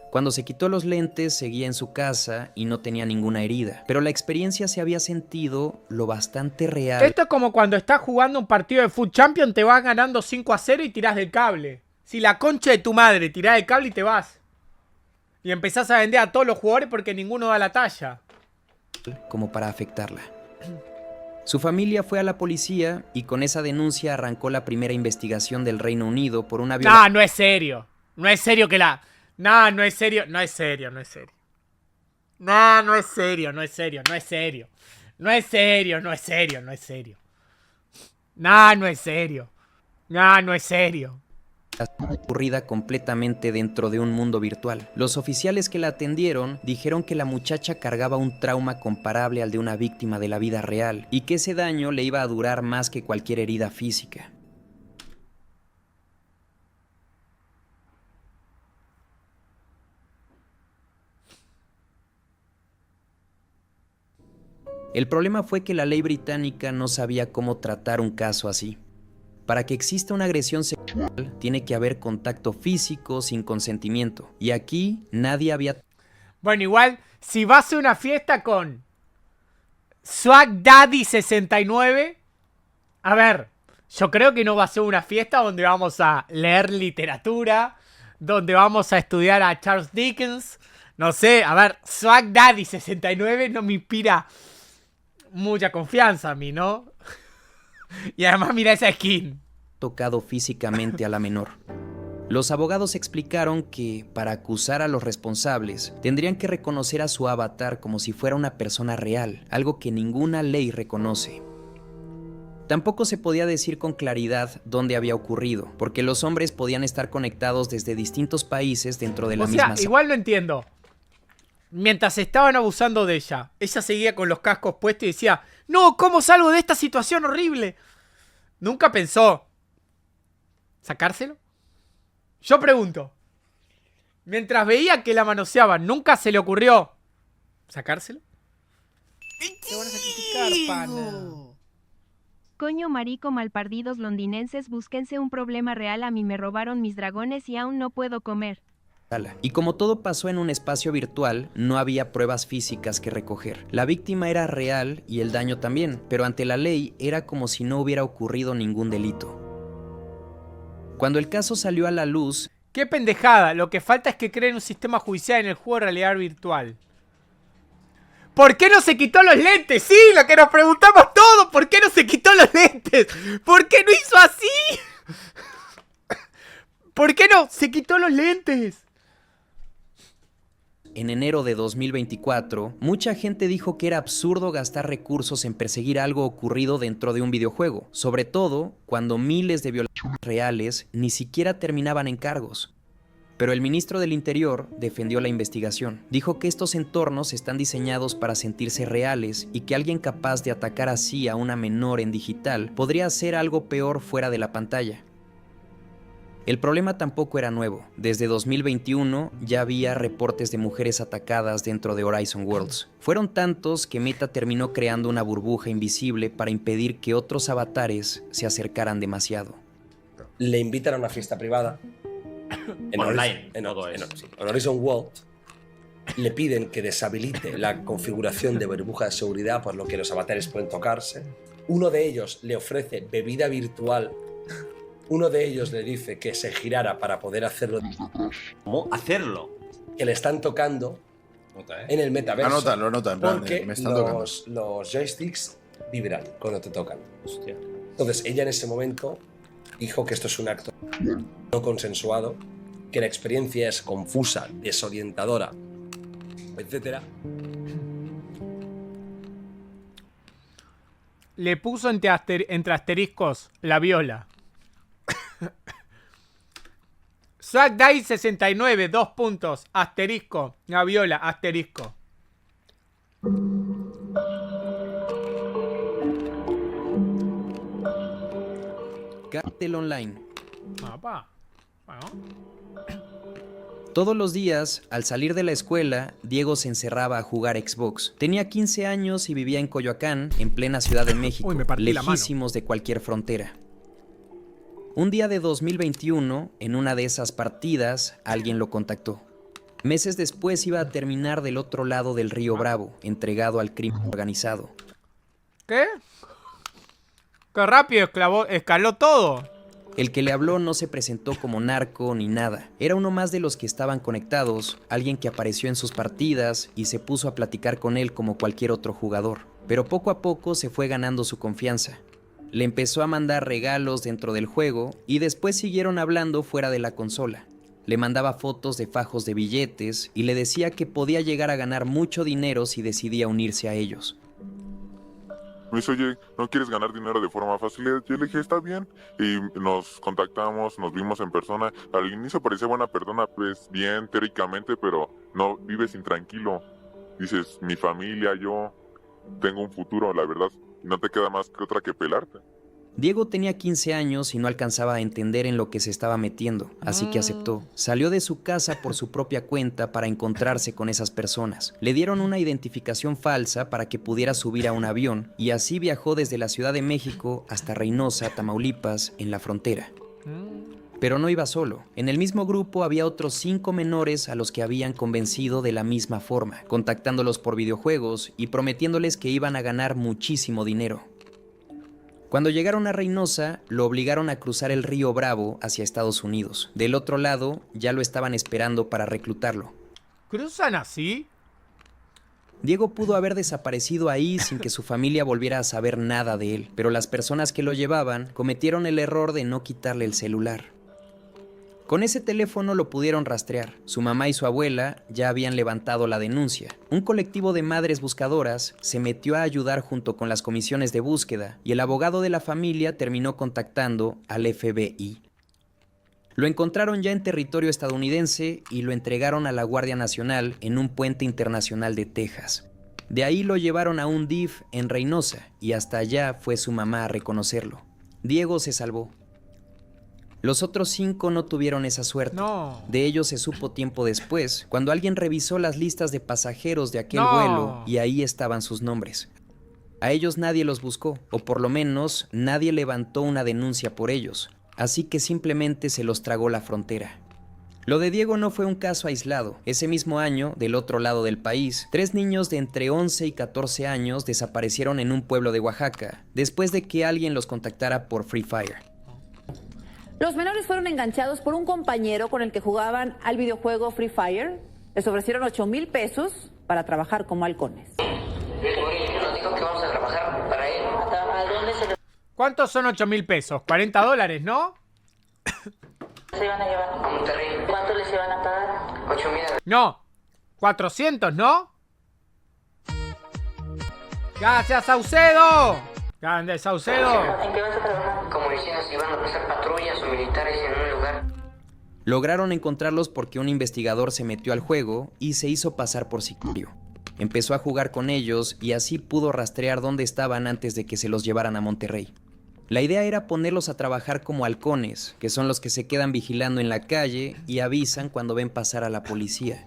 Speaker 2: Cuando se quitó los lentes, seguía en su casa y no tenía ninguna herida. Pero la experiencia se había sentido lo bastante real.
Speaker 1: Esto es como cuando estás jugando un partido de Foot Champion, te vas ganando 5-0 y tirás del cable. Si la concha de tu madre, tirás del cable y te vas. Y empezás a vender a todos los jugadores porque ninguno da la talla.
Speaker 2: Como para afectarla. Su familia fue a la policía y con esa denuncia arrancó la primera investigación del Reino Unido por una violación.
Speaker 1: No, no es serio. No es serio que la... No, no es serio. No es serio, no es serio. No, no es serio, no es serio, no es serio. No es serio, no es serio, no es serio. No, no es serio. No, no es serio.
Speaker 2: Ocurrida completamente dentro de un mundo virtual. Los oficiales que la atendieron dijeron que la muchacha cargaba un trauma comparable al de una víctima de la vida real y que ese daño le iba a durar más que cualquier herida física. El problema fue que la ley británica no sabía cómo tratar un caso así. Para que exista una agresión sexual, tiene que haber contacto físico sin consentimiento. Y aquí nadie había...
Speaker 1: Bueno, igual, si vas a una fiesta con Swag Daddy 69, a ver, yo creo que no va a ser una fiesta donde vamos a leer literatura, donde vamos a estudiar a Charles Dickens. No sé, a ver, Swag Daddy 69 no me inspira mucha confianza a mí, ¿no? Y además mira esa skin.
Speaker 2: Tocado físicamente a la menor. Los abogados explicaron que, para acusar a los responsables, tendrían que reconocer a su avatar como si fuera una persona real, algo que ninguna ley reconoce. Tampoco se podía decir con claridad dónde había ocurrido, porque los hombres podían estar conectados desde distintos países dentro de la misma sala.
Speaker 1: Igual no entiendo. Mientras estaban abusando de ella, ella seguía con los cascos puestos y decía: no, ¿cómo salgo de esta situación horrible? ¿Nunca pensó sacárselo? Yo pregunto. Mientras veía que la manoseaban, ¿nunca se le ocurrió sacárselo? Te van a sacrificar, pana.
Speaker 4: Coño marico malpardidos londinenses, búsquense un problema real. A mí me robaron mis dragones y aún no puedo comer.
Speaker 2: Y como todo pasó en un espacio virtual, no había pruebas físicas que recoger. La víctima era real y el daño también, pero ante la ley era como si no hubiera ocurrido ningún delito. Cuando el caso salió a la luz...
Speaker 1: ¡Qué pendejada! Lo que falta es que creen un sistema judicial en el juego de realidad virtual. ¿Por qué no se quitó los lentes? Sí, lo que nos preguntamos todos. ¿Por qué no se quitó los lentes? ¿Por qué no hizo así? ¿Por qué no se quitó los lentes?
Speaker 2: En enero de 2024, mucha gente dijo que era absurdo gastar recursos en perseguir algo ocurrido dentro de un videojuego, sobre todo cuando miles de violaciones reales ni siquiera terminaban en cargos. Pero el ministro del Interior defendió la investigación. Dijo que estos entornos están diseñados para sentirse reales y que alguien capaz de atacar así a una menor en digital podría hacer algo peor fuera de la pantalla. El problema tampoco era nuevo. Desde 2021 ya había reportes de mujeres atacadas dentro de Horizon Worlds. Fueron tantos que Meta terminó creando una burbuja invisible para impedir que otros avatares se acercaran demasiado.
Speaker 19: Le invitan a una fiesta privada. En
Speaker 20: Online.
Speaker 19: En Horizon World le piden que deshabilite la configuración de burbuja de seguridad, por lo que los avatares pueden tocarse. Uno de ellos le ofrece bebida virtual. Uno de ellos le dice que se girara para poder hacerlo.
Speaker 20: ¿Cómo hacerlo?
Speaker 19: Que le están tocando en el metaverso.
Speaker 6: Lo nota, en plan,
Speaker 19: porque
Speaker 6: me están tocando.
Speaker 19: los joysticks vibran cuando te tocan.
Speaker 20: Hostia.
Speaker 19: Entonces ella en ese momento dijo que esto es un acto no consensuado, que la experiencia es confusa, desorientadora, etc.
Speaker 1: Le puso entre asteriscos la viola. Swag Daddy 69, 2 puntos, asterisco, la viola, asterisco.
Speaker 2: Cartel Online.
Speaker 1: Papá. Bueno.
Speaker 2: Todos los días, al salir de la escuela, Diego se encerraba a jugar Xbox. Tenía 15 años y vivía en Coyoacán, en plena Ciudad de México, lejísimos de cualquier frontera. Un día de 2021, en una de esas partidas, alguien lo contactó. Meses después iba a terminar del otro lado del río Bravo, entregado al crimen organizado.
Speaker 1: ¿Qué? ¡Qué rápido escaló todo!
Speaker 2: El que le habló no se presentó como narco ni nada. Era uno más de los que estaban conectados, alguien que apareció en sus partidas y se puso a platicar con él como cualquier otro jugador. Pero poco a poco se fue ganando su confianza. Le empezó a mandar regalos dentro del juego y después siguieron hablando fuera de la consola. Le mandaba fotos de fajos de billetes y le decía que podía llegar a ganar mucho dinero si decidía unirse a ellos.
Speaker 21: Me dice, oye, ¿no quieres ganar dinero de forma fácil? Yo le dije, está bien. Y nos contactamos, nos vimos en persona. Al inicio parecía buena persona, pues bien, teóricamente, pero no, vives intranquilo. Dices, mi familia, yo tengo un futuro, la verdad. Y no te queda más que otra que pelarte.
Speaker 2: Diego tenía 15 años y no alcanzaba a entender en lo que se estaba metiendo, así que aceptó. Salió de su casa por su propia cuenta para encontrarse con esas personas. Le dieron una identificación falsa para que pudiera subir a un avión y así viajó desde la Ciudad de México hasta Reynosa, Tamaulipas, en la frontera. Pero no iba solo. En el mismo grupo había otros 5 menores a los que habían convencido de la misma forma, contactándolos por videojuegos y prometiéndoles que iban a ganar muchísimo dinero. Cuando llegaron a Reynosa, lo obligaron a cruzar el río Bravo hacia Estados Unidos. Del otro lado, ya lo estaban esperando para reclutarlo.
Speaker 1: ¿Cruzan así?
Speaker 2: Diego pudo haber desaparecido ahí sin que su familia volviera a saber nada de él, pero las personas que lo llevaban cometieron el error de no quitarle el celular. Con ese teléfono lo pudieron rastrear. Su mamá y su abuela ya habían levantado la denuncia. Un colectivo de madres buscadoras se metió a ayudar junto con las comisiones de búsqueda y el abogado de la familia terminó contactando al FBI. Lo encontraron ya en territorio estadounidense y lo entregaron a la Guardia Nacional en un puente internacional de Texas. De ahí lo llevaron a un DIF en Reynosa y hasta allá fue su mamá a reconocerlo. Diego se salvó. Los otros 5 no tuvieron esa suerte.
Speaker 1: No.
Speaker 2: De ellos se supo tiempo después, cuando alguien revisó las listas de pasajeros de aquel
Speaker 1: No.
Speaker 2: vuelo y ahí estaban sus nombres. A ellos nadie los buscó, o por lo menos nadie levantó una denuncia por ellos, así que simplemente se los tragó la frontera. Lo de Diego no fue un caso aislado. Ese mismo año, del otro lado del país, 3 niños de entre 11 y 14 años desaparecieron en un pueblo de Oaxaca, después de que alguien los contactara por Free Fire.
Speaker 22: Los menores fueron enganchados por un compañero con el que jugaban al videojuego Free Fire. Les ofrecieron 8,000 pesos para trabajar como halcones.
Speaker 23: Nos dijo que vamos a trabajar para él. ¿A dónde se
Speaker 1: ¿Cuántos son 8,000 pesos? $40, ¿no?
Speaker 23: se iban a llevar? A Monterrey. ¿Cuánto les iban a pagar? 8,000.
Speaker 1: No. 400, ¿no? ¡Gracias, Saucedo! ¡Grande, Saucedo!
Speaker 23: ¿En qué vas a trabajar? Como decías, iban a pasar patrullas o militares en un lugar.
Speaker 2: Lograron encontrarlos porque un investigador se metió al juego y se hizo pasar por sicario. Empezó a jugar con ellos y así pudo rastrear dónde estaban antes de que se los llevaran a Monterrey. La idea era ponerlos a trabajar como halcones, que son los que se quedan vigilando en la calle y avisan cuando ven pasar a la policía.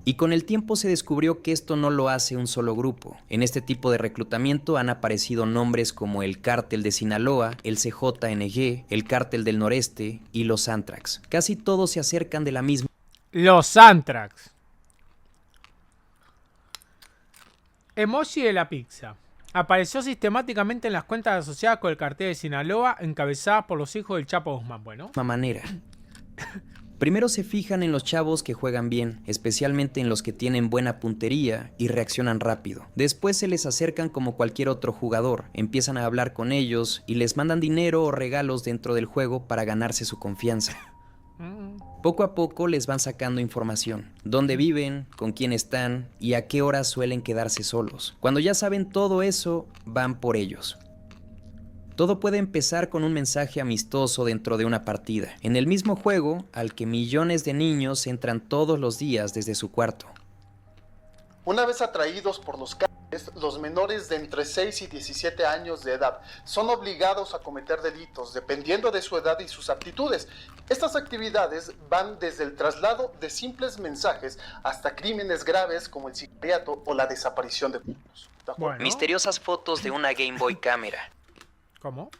Speaker 2: Y con el tiempo se descubrió que esto no lo hace un solo grupo. En este tipo de reclutamiento han aparecido nombres como el Cártel de Sinaloa, el CJNG, el Cártel del Noreste y los Antrax. Casi todos se acercan de la misma...
Speaker 1: Los Antrax. Emoji de la pizza. Apareció sistemáticamente en las cuentas asociadas con el cartel de Sinaloa, encabezadas por los hijos del Chapo Guzmán. Bueno.
Speaker 2: manera. Primero se fijan en los chavos que juegan bien, especialmente en los que tienen buena puntería y reaccionan rápido. Después se les acercan como cualquier otro jugador, empiezan a hablar con ellos y les mandan dinero o regalos dentro del juego para ganarse su confianza. Poco a poco les van sacando información, dónde viven, con quién están y a qué horas suelen quedarse solos. Cuando ya saben todo eso, van por ellos. Todo puede empezar con un mensaje amistoso dentro de una partida, en el mismo juego al que millones de niños entran todos los días desde su cuarto.
Speaker 24: Una vez atraídos por los cables,
Speaker 3: Los menores de entre 6 y 17 años de edad son obligados a cometer delitos dependiendo de su edad y sus aptitudes. Estas actividades van desde el traslado de simples mensajes hasta crímenes graves como el sicariato o la desaparición de niños.
Speaker 2: Misteriosas fotos de una Game Boy cámara.
Speaker 1: ¿Cómo?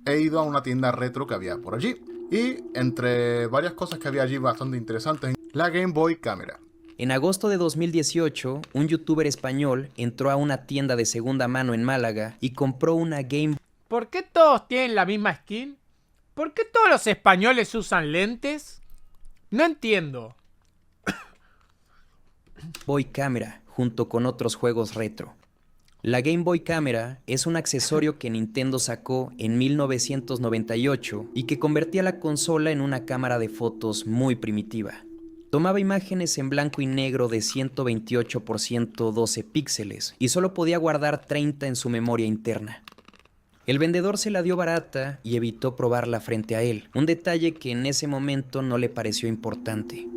Speaker 7: He ido a una tienda retro que había por allí y entre varias cosas que había allí bastante interesantes, la Game Boy cámara.
Speaker 2: En agosto de 2018, un youtuber español entró a una tienda de segunda mano en Málaga y compró una Game
Speaker 1: ¿Por qué todos tienen la misma skin? ¿Por qué todos los españoles usan lentes? No entiendo.
Speaker 2: Boy cámara junto con otros juegos retro. La Game Boy Camera es un accesorio que Nintendo sacó en 1998 y que convertía la consola en una cámara de fotos muy primitiva. Tomaba imágenes en blanco y negro de 128 por 112 píxeles y solo podía guardar 30 en su memoria interna. El vendedor se la dio barata y evitó probarla frente a él, un detalle que en ese momento no le pareció importante.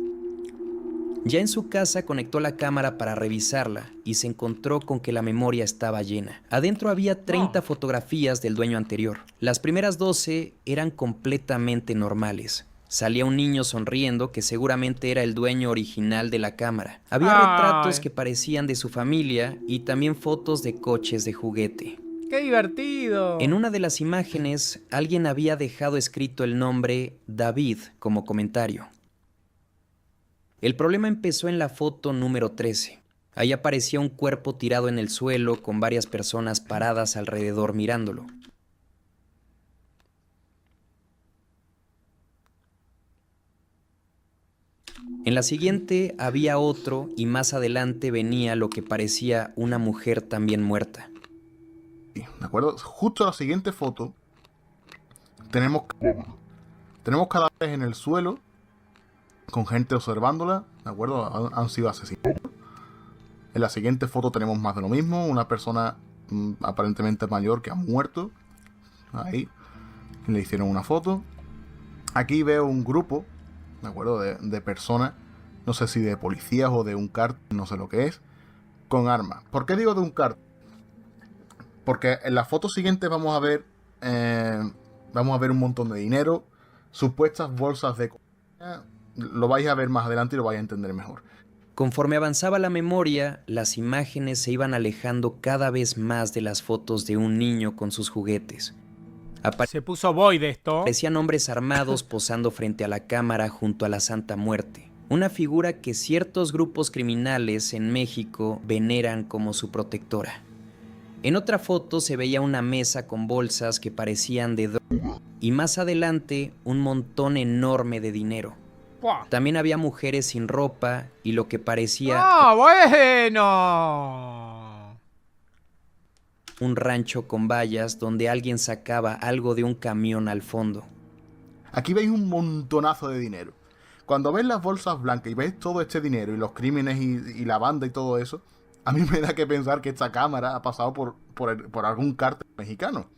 Speaker 2: Ya en su casa conectó la cámara para revisarla y se encontró con que la memoria estaba llena. Adentro había 30 fotografías del dueño anterior. Las primeras 12 eran completamente normales. Salía un niño sonriendo que seguramente era el dueño original de la cámara. Había retratos que parecían de su familia y también fotos de coches de juguete.
Speaker 1: ¡Qué divertido!
Speaker 2: En una de las imágenes, alguien había dejado escrito el nombre David como comentario. El problema empezó en la foto número 13. Ahí aparecía un cuerpo tirado en el suelo con varias personas paradas alrededor mirándolo. En la siguiente había otro y más adelante venía lo que parecía una mujer también muerta.
Speaker 7: ¿De acuerdo? Justo a la siguiente foto tenemos cadáveres en el suelo con gente observándola, ¿de acuerdo? Han sido asesinados. En la siguiente foto tenemos más de lo mismo, una persona aparentemente mayor que ha muerto. Ahí le hicieron una foto. Aquí veo un grupo, ¿de acuerdo? De personas, no sé si de policías o de un cártel, no sé lo que es, con armas. ¿Por qué digo de un cártel? Porque en la foto siguiente vamos a ver un montón de dinero, supuestas bolsas de comida. Lo vais a ver más adelante y lo vais a entender mejor.
Speaker 2: Conforme avanzaba la memoria, las imágenes se iban alejando cada vez más de las fotos de un niño con sus juguetes.
Speaker 1: Se puso boy de esto.
Speaker 2: Aparecían hombres armados posando frente a la cámara junto a la Santa Muerte, una figura que ciertos grupos criminales en México veneran como su protectora. En otra foto se veía una mesa con bolsas que parecían de droga y más adelante un montón enorme de dinero. También había mujeres sin ropa y lo que parecía...
Speaker 1: ¡Ah, bueno!
Speaker 2: Un rancho con vallas donde alguien sacaba algo de un camión al fondo.
Speaker 7: Aquí veis un montonazo de dinero. Cuando ves las bolsas blancas y ves todo este dinero y los crímenes y la banda y todo eso, a mí me da que pensar que esta cámara ha pasado por algún cártel mexicano.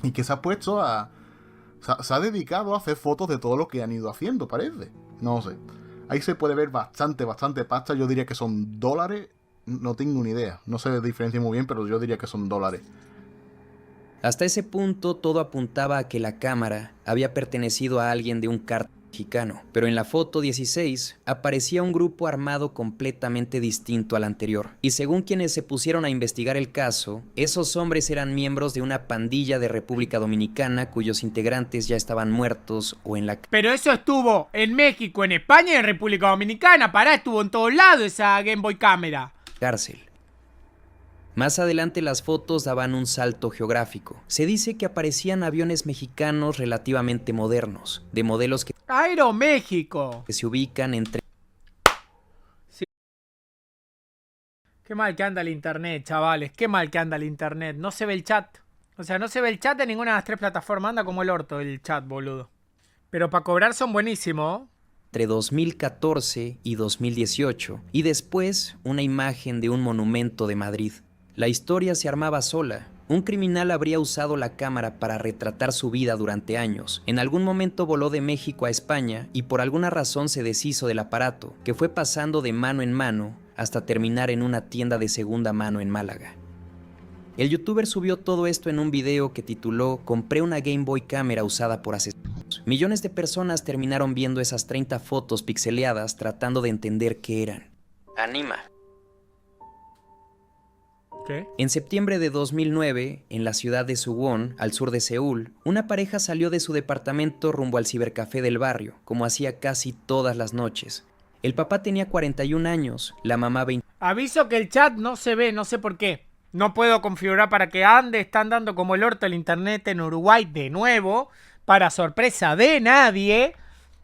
Speaker 7: Y que se ha puesto a... Se ha dedicado a hacer fotos de todo lo que han ido haciendo, parece. No sé. Ahí se puede ver bastante pasta. Yo diría que son dólares. No tengo ni idea. No se diferencia muy bien, pero yo diría que son dólares.
Speaker 2: Hasta ese punto todo apuntaba a que la cámara había pertenecido a alguien de un cártel mexicano. Pero en la foto 16 aparecía un grupo armado completamente distinto al anterior. Y según quienes se pusieron a investigar el caso, esos hombres eran miembros de una pandilla de República Dominicana cuyos integrantes ya estaban muertos o en la...
Speaker 1: Pero eso estuvo en México, en España y en República Dominicana. Pará, estuvo en todos lados esa Game Boy Camera.
Speaker 2: Cárcel. Más adelante las fotos daban un salto geográfico. Se dice que aparecían aviones mexicanos relativamente modernos, de modelos que...
Speaker 1: ¡Aeroméxico!
Speaker 2: Que se ubican entre...
Speaker 1: Sí. Qué mal que anda el internet, chavales. Qué mal que anda el internet. No se ve el chat. O sea, no se ve el chat de ninguna de las tres plataformas. Anda como el orto el chat, boludo. Pero para cobrar son buenísimos.
Speaker 2: Entre 2014 y 2018. Y después una imagen de un monumento de Madrid. La historia se armaba sola. Un criminal habría usado la cámara para retratar su vida durante años. En algún momento voló de México a España y por alguna razón se deshizo del aparato, que fue pasando de mano en mano hasta terminar en una tienda de segunda mano en Málaga. El youtuber subió todo esto en un video que tituló "Compré una Game Boy Cámara usada por asesinos". Millones de personas terminaron viendo esas 30 fotos pixeleadas tratando de entender qué eran. Anima.
Speaker 1: ¿Qué?
Speaker 2: En septiembre de 2009, en la ciudad de Suwon, al sur de Seúl, una pareja salió de su departamento rumbo al cibercafé del barrio, como hacía casi todas las noches. El papá tenía 41 años, la mamá 20.
Speaker 1: Aviso que el chat no se ve, no sé por qué. No puedo configurar para que ande. Están dando como el orto el internet en Uruguay de nuevo. Para sorpresa de nadie.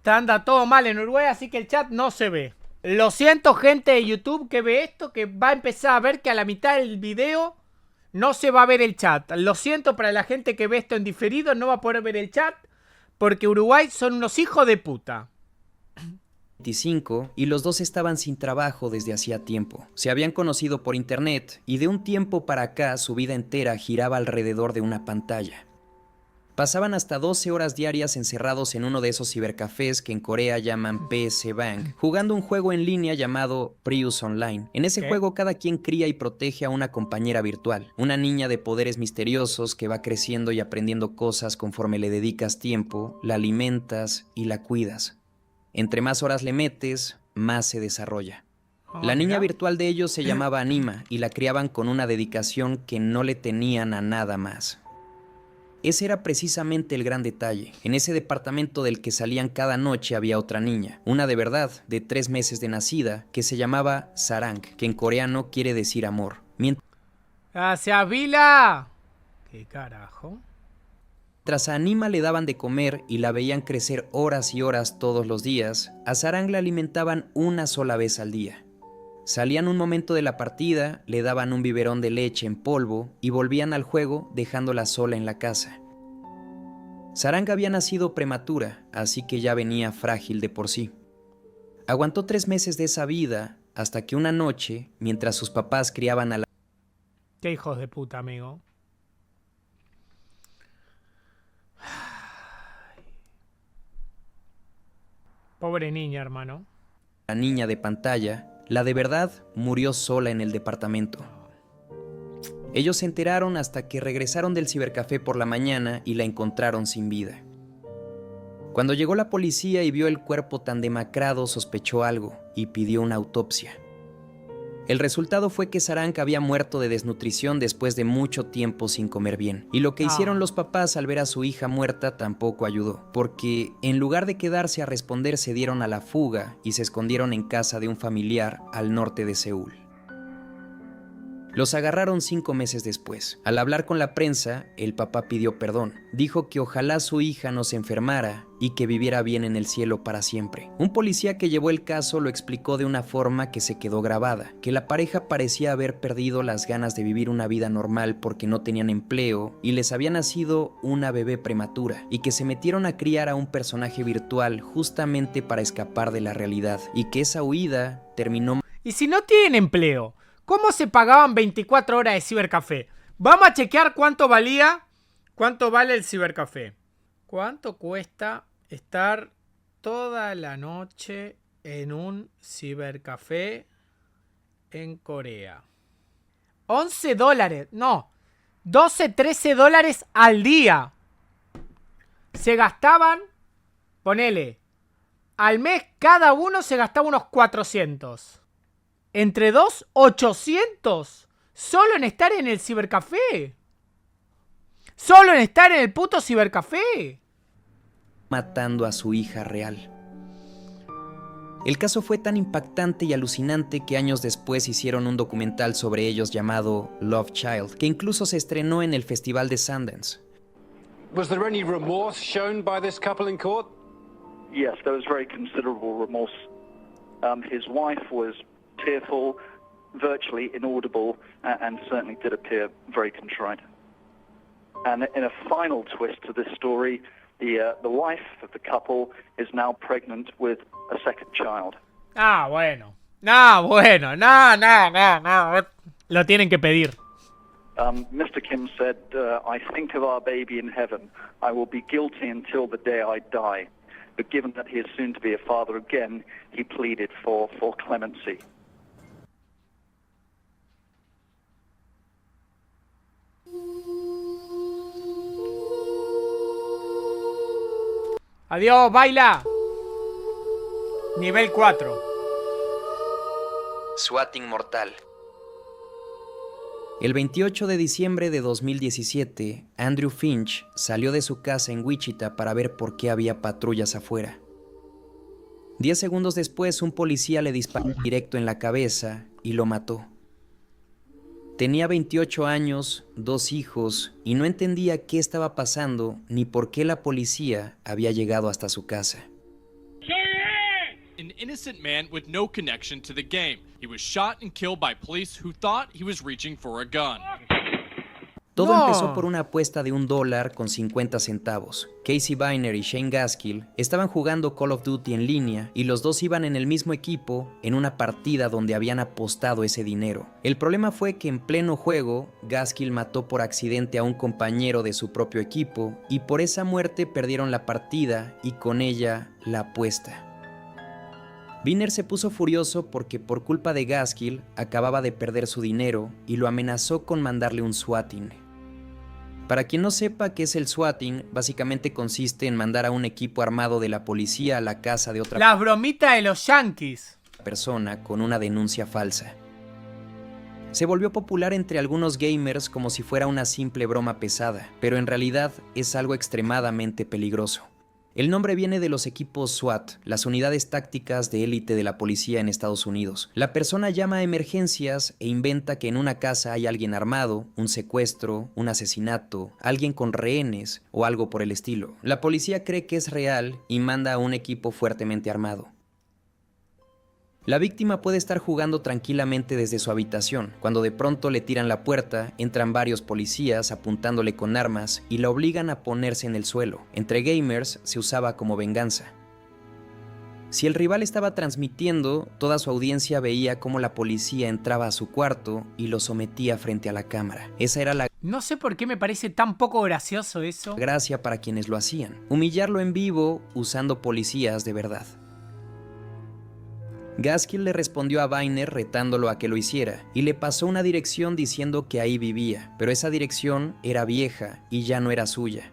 Speaker 1: Anda todo mal en Uruguay, así que el chat no se ve. Lo siento, gente de YouTube que ve esto, que va a empezar a ver que a la mitad del video no se va a ver el chat. Lo siento para la gente que ve esto en diferido, no va a poder ver el chat. Porque Uruguay son unos hijos de puta.
Speaker 2: 25, y los dos estaban sin trabajo desde hacía tiempo. Se habían conocido por internet y de un tiempo para acá su vida entera giraba alrededor de una pantalla. Pasaban hasta 12 horas diarias encerrados en uno de esos cibercafés que en Corea llaman PS Bank, jugando un juego en línea llamado Prius Online. En ese juego cada quien cría y protege a una compañera virtual, una niña de poderes misteriosos que va creciendo y aprendiendo cosas conforme le dedicas tiempo, la alimentas y la cuidas. Entre más horas le metes, más se desarrolla. La niña virtual de ellos se llamaba Anima y la criaban con una dedicación que no le tenían a nada más. Ese era precisamente el gran detalle. En ese departamento del que salían cada noche había otra niña, una de verdad, de 3 meses de nacida, que se llamaba Sarang, que en coreano quiere decir amor.
Speaker 1: ¡Gracias, Vila! ¿Qué carajo?
Speaker 2: Mientras a Anima le daban de comer y la veían crecer horas y horas todos los días, a Sarang la alimentaban una sola vez al día. Salían un momento de la partida, le daban un biberón de leche en polvo y volvían al juego dejándola sola en la casa. Sarang había nacido prematura, así que ya venía frágil de por sí. Aguantó 3 meses de esa vida hasta que una noche, mientras sus papás criaban a la...
Speaker 1: Qué hijos de puta, amigo. Pobre niña, hermano.
Speaker 2: La niña de pantalla, la de verdad, murió sola en el departamento. Ellos se enteraron hasta que regresaron del cibercafé por la mañana y la encontraron sin vida. Cuando llegó la policía y vio el cuerpo tan demacrado, sospechó algo y pidió una autopsia. El resultado fue que Sarang había muerto de desnutrición después de mucho tiempo sin comer bien. Y lo que hicieron los papás al ver a su hija muerta tampoco ayudó, porque en lugar de quedarse a responder se dieron a la fuga y se escondieron en casa de un familiar al norte de Seúl. Los agarraron 5 meses después. Al hablar con la prensa, el papá pidió perdón. Dijo que ojalá su hija no se enfermara y que viviera bien en el cielo para siempre. Un policía que llevó el caso lo explicó de una forma que se quedó grabada, que la pareja parecía haber perdido las ganas de vivir una vida normal porque no tenían empleo y les había nacido una bebé prematura, y que se metieron a criar a un personaje virtual justamente para escapar de la realidad, y que esa huida terminó...
Speaker 1: ¿Y si no tienen empleo? ¿Cómo se pagaban 24 horas de cibercafé? Vamos a chequear cuánto valía. ¿Cuánto vale el cibercafé? ¿Cuánto cuesta estar toda la noche en un cibercafé en Corea? 11 dólares. No. 12, 13 dólares al día. Se gastaban, ponele, al mes cada uno se gastaba unos 400. Entre 2, 800. Solo en estar en el cibercafé. Solo en estar en el puto cibercafé.
Speaker 2: Matando a su hija real. El caso fue tan impactante y alucinante que años después hicieron un documental sobre ellos llamado Love Child, que incluso se estrenó en el Festival de Sundance.
Speaker 8: Was there any remorse shown by this couple in court?
Speaker 9: Yes, there was very considerable remorse. His wife was tearful, virtually inaudible, and certainly did appear very contrite. And in a final twist to this story, the wife of the couple is now pregnant with a second child.
Speaker 1: Ah, bueno. No, bueno. No. Lo tienen que pedir.
Speaker 9: Mr. Kim said, I think of our baby in heaven. I will be guilty until the day I die. But given that he is soon to be a father again, he pleaded for clemency.
Speaker 1: Adiós, baila. Nivel 4.
Speaker 2: Swatting mortal. El 28 de diciembre de 2017, Andrew Finch salió de su casa en Wichita para ver por qué había patrullas afuera. 10 segundos después, un policía le disparó directo en la cabeza y lo mató. Tenía 28 años, 2 hijos, y no entendía qué estaba pasando ni por qué la policía había llegado hasta su casa.
Speaker 10: An innocent man with no connection to the game. He was shot and killed by police who thought he was reaching for a gun.
Speaker 2: Todo empezó por una apuesta de $1 con 50 centavos. Casey Viner y Shane Gaskill estaban jugando Call of Duty en línea y los dos iban en el mismo equipo en una partida donde habían apostado ese dinero. El problema fue que en pleno juego, Gaskill mató por accidente a un compañero de su propio equipo y por esa muerte perdieron la partida y con ella la apuesta. Viner se puso furioso porque por culpa de Gaskill acababa de perder su dinero y lo amenazó con mandarle un swatting. Para quien no sepa qué es el swatting, básicamente consiste en mandar a un equipo armado de la policía a la casa de otra
Speaker 1: Las bromitas de los yankees.
Speaker 2: persona con una denuncia falsa. Se volvió popular entre algunos gamers como si fuera una simple broma pesada, pero en realidad es algo extremadamente peligroso. El nombre viene de los equipos SWAT, las unidades tácticas de élite de la policía en Estados Unidos. La persona llama a emergencias e inventa que en una casa hay alguien armado, un secuestro, un asesinato, alguien con rehenes o algo por el estilo. La policía cree que es real y manda a un equipo fuertemente armado. La víctima puede estar jugando tranquilamente desde su habitación, cuando de pronto le tiran la puerta, entran varios policías apuntándole con armas y la obligan a ponerse en el suelo. Entre gamers se usaba como venganza. Si el rival estaba transmitiendo, toda su audiencia veía cómo la policía entraba a su cuarto y lo sometía frente a la cámara. Esa era la
Speaker 1: No sé por qué me parece tan poco gracioso eso.
Speaker 2: gracia para quienes lo hacían. Humillarlo en vivo usando policías de verdad. Gaskill le respondió a Viner retándolo a que lo hiciera y le pasó una dirección diciendo que ahí vivía, pero esa dirección era vieja y ya no era suya.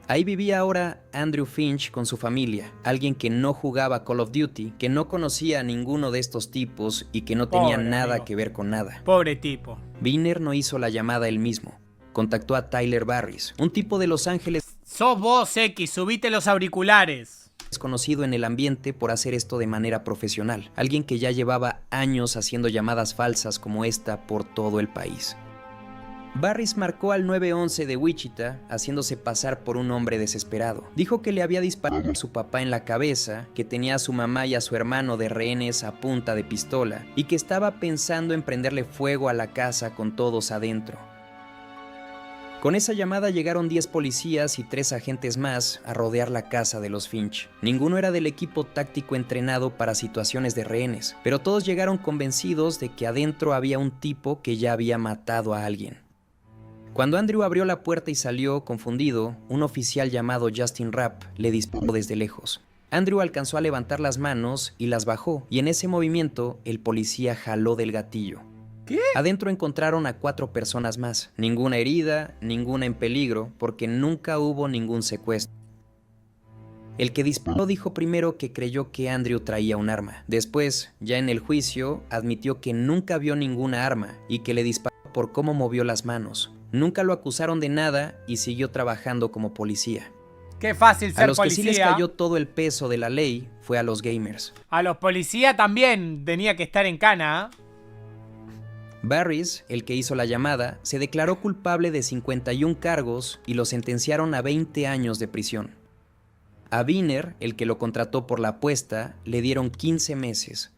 Speaker 2: Ahí vivía ahora Andrew Finch con su familia, alguien que no jugaba Call of Duty, que no conocía a ninguno de estos tipos y que no tenía nada que ver con nada.
Speaker 1: Pobre tipo.
Speaker 2: Viner no hizo la llamada él mismo. Contactó a Tyler Barris, un tipo de Los Ángeles
Speaker 1: Sos vos, X, subite los auriculares.
Speaker 2: conocido en el ambiente por hacer esto de manera profesional, alguien que ya llevaba años haciendo llamadas falsas como esta por todo el país. Barris marcó al 911 de Wichita, haciéndose pasar por un hombre desesperado. Dijo que le había disparado a su papá en la cabeza, que tenía a su mamá y a su hermano de rehenes a punta de pistola, y que estaba pensando en prenderle fuego a la casa con todos adentro. Con esa llamada llegaron 10 policías y 3 agentes más a rodear la casa de los Finch. Ninguno era del equipo táctico entrenado para situaciones de rehenes, pero todos llegaron convencidos de que adentro había un tipo que ya había matado a alguien. Cuando Andrew abrió la puerta y salió, confundido, un oficial llamado Justin Rapp le disparó desde lejos. Andrew alcanzó a levantar las manos y las bajó, y en ese movimiento el policía jaló del gatillo.
Speaker 1: ¿Qué?
Speaker 2: Adentro encontraron a 4 personas más, ninguna herida, ninguna en peligro, porque nunca hubo ningún secuestro. El que disparó dijo primero que creyó que Andrew traía un arma. Después, ya en el juicio, admitió que nunca vio ninguna arma y que le disparó por cómo movió las manos. Nunca lo acusaron de nada y siguió trabajando como policía.
Speaker 1: Qué fácil ser
Speaker 2: A los
Speaker 1: policía.
Speaker 2: que sí les cayó todo el peso de la ley fue a los gamers.
Speaker 1: A los policías también tenía que estar en cana.
Speaker 2: Barris, el que hizo la llamada, se declaró culpable de 51 cargos y lo sentenciaron a 20 años de prisión. A Viner, el que lo contrató por la apuesta, le dieron 15 meses.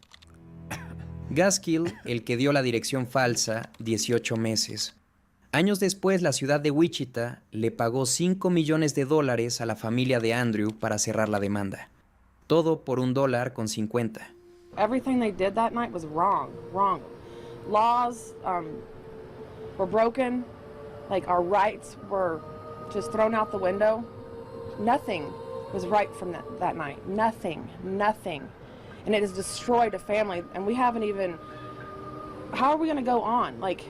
Speaker 2: Gaskill, el que dio la dirección falsa, 18 meses. Años después, la ciudad de Wichita le pagó $5 millones a la familia de Andrew para cerrar la demanda. Todo por $1.50.
Speaker 11: Everything they did that night was wrong. Laws were broken, like our rights were just thrown out the window. Nothing was right from that night. Nothing. And it has destroyed a family, and we haven't even... How are we going to go on? Like,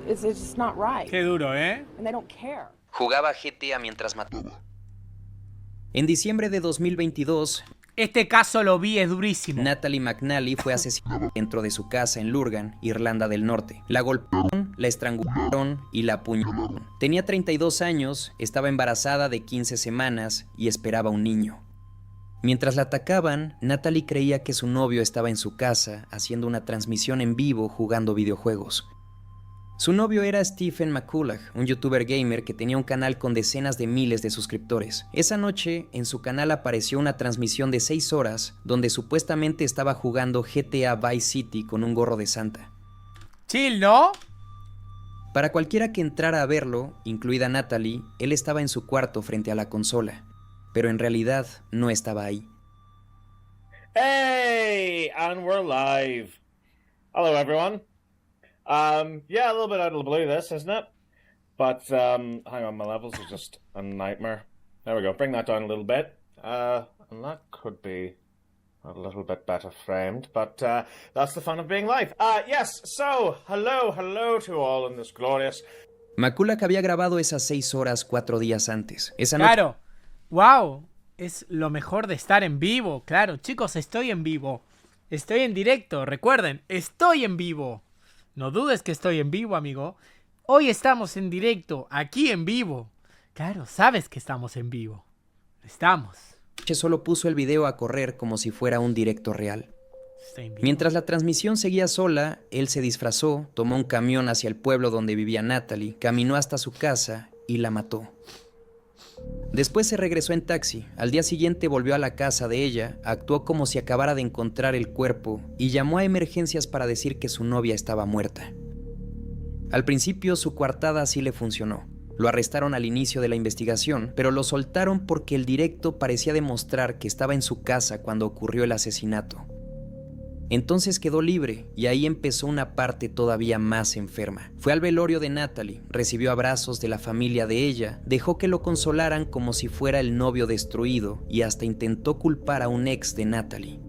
Speaker 11: it's just not right.
Speaker 1: Qué duro, ¿eh?
Speaker 11: And they don't care.
Speaker 2: Jugaba GTA mientras mataba. En diciembre de 2022,
Speaker 1: este caso lo vi, es durísimo.
Speaker 2: Natalie McNally fue asesinada dentro de su casa en Lurgan, Irlanda del Norte. La golpearon, la estrangularon y la apuñalaron. Tenía 32 años, estaba embarazada de 15 semanas y esperaba un niño. Mientras la atacaban, Natalie creía que su novio estaba en su casa haciendo una transmisión en vivo jugando videojuegos. Su novio era Stephen McCulloch, un youtuber gamer que tenía un canal con decenas de miles de suscriptores. Esa noche, en su canal apareció una transmisión de 6 horas donde supuestamente estaba jugando GTA Vice City con un gorro de Santa.
Speaker 1: Chill, ¿no?
Speaker 2: Para cualquiera que entrara a verlo, incluida Natalie, él estaba en su cuarto frente a la consola, pero en realidad no estaba ahí.
Speaker 12: Hey, and we're live. Hello, everyone. Yeah, a little bit out of the blue, this, isn't it? But, hang on, my levels are just a nightmare. There we go, bring that down a little bit. And that could be a little bit better framed, but, that's the fun of being live. Yes, so, hello to all in this glorious...
Speaker 2: McCulloch había grabado esas 6 horas 4 días antes. Esa noche...
Speaker 1: Claro, wow, es lo mejor de estar en vivo. Claro, chicos, estoy en vivo. Estoy en directo, recuerden, estoy en vivo. No dudes que estoy en vivo, amigo. Hoy estamos en directo, aquí en vivo. Claro, sabes que estamos en vivo. Estamos.
Speaker 2: Solo puso el video a correr como si fuera un directo real. Mientras la transmisión seguía sola, él se disfrazó, tomó un camión hacia el pueblo donde vivía Natalie, caminó hasta su casa y la mató. Después se regresó en taxi. Al día siguiente volvió a la casa de ella, actuó como si acabara de encontrar el cuerpo y llamó a emergencias para decir que su novia estaba muerta. Al principio su coartada sí le funcionó. Lo arrestaron al inicio de la investigación, pero lo soltaron porque el directo parecía demostrar que estaba en su casa cuando ocurrió el asesinato. Entonces quedó libre y ahí empezó una parte todavía más enferma. Fue al velorio de Natalie, recibió abrazos de la familia de ella, dejó que lo consolaran como si fuera el novio destruido y hasta intentó culpar a un ex de Natalie.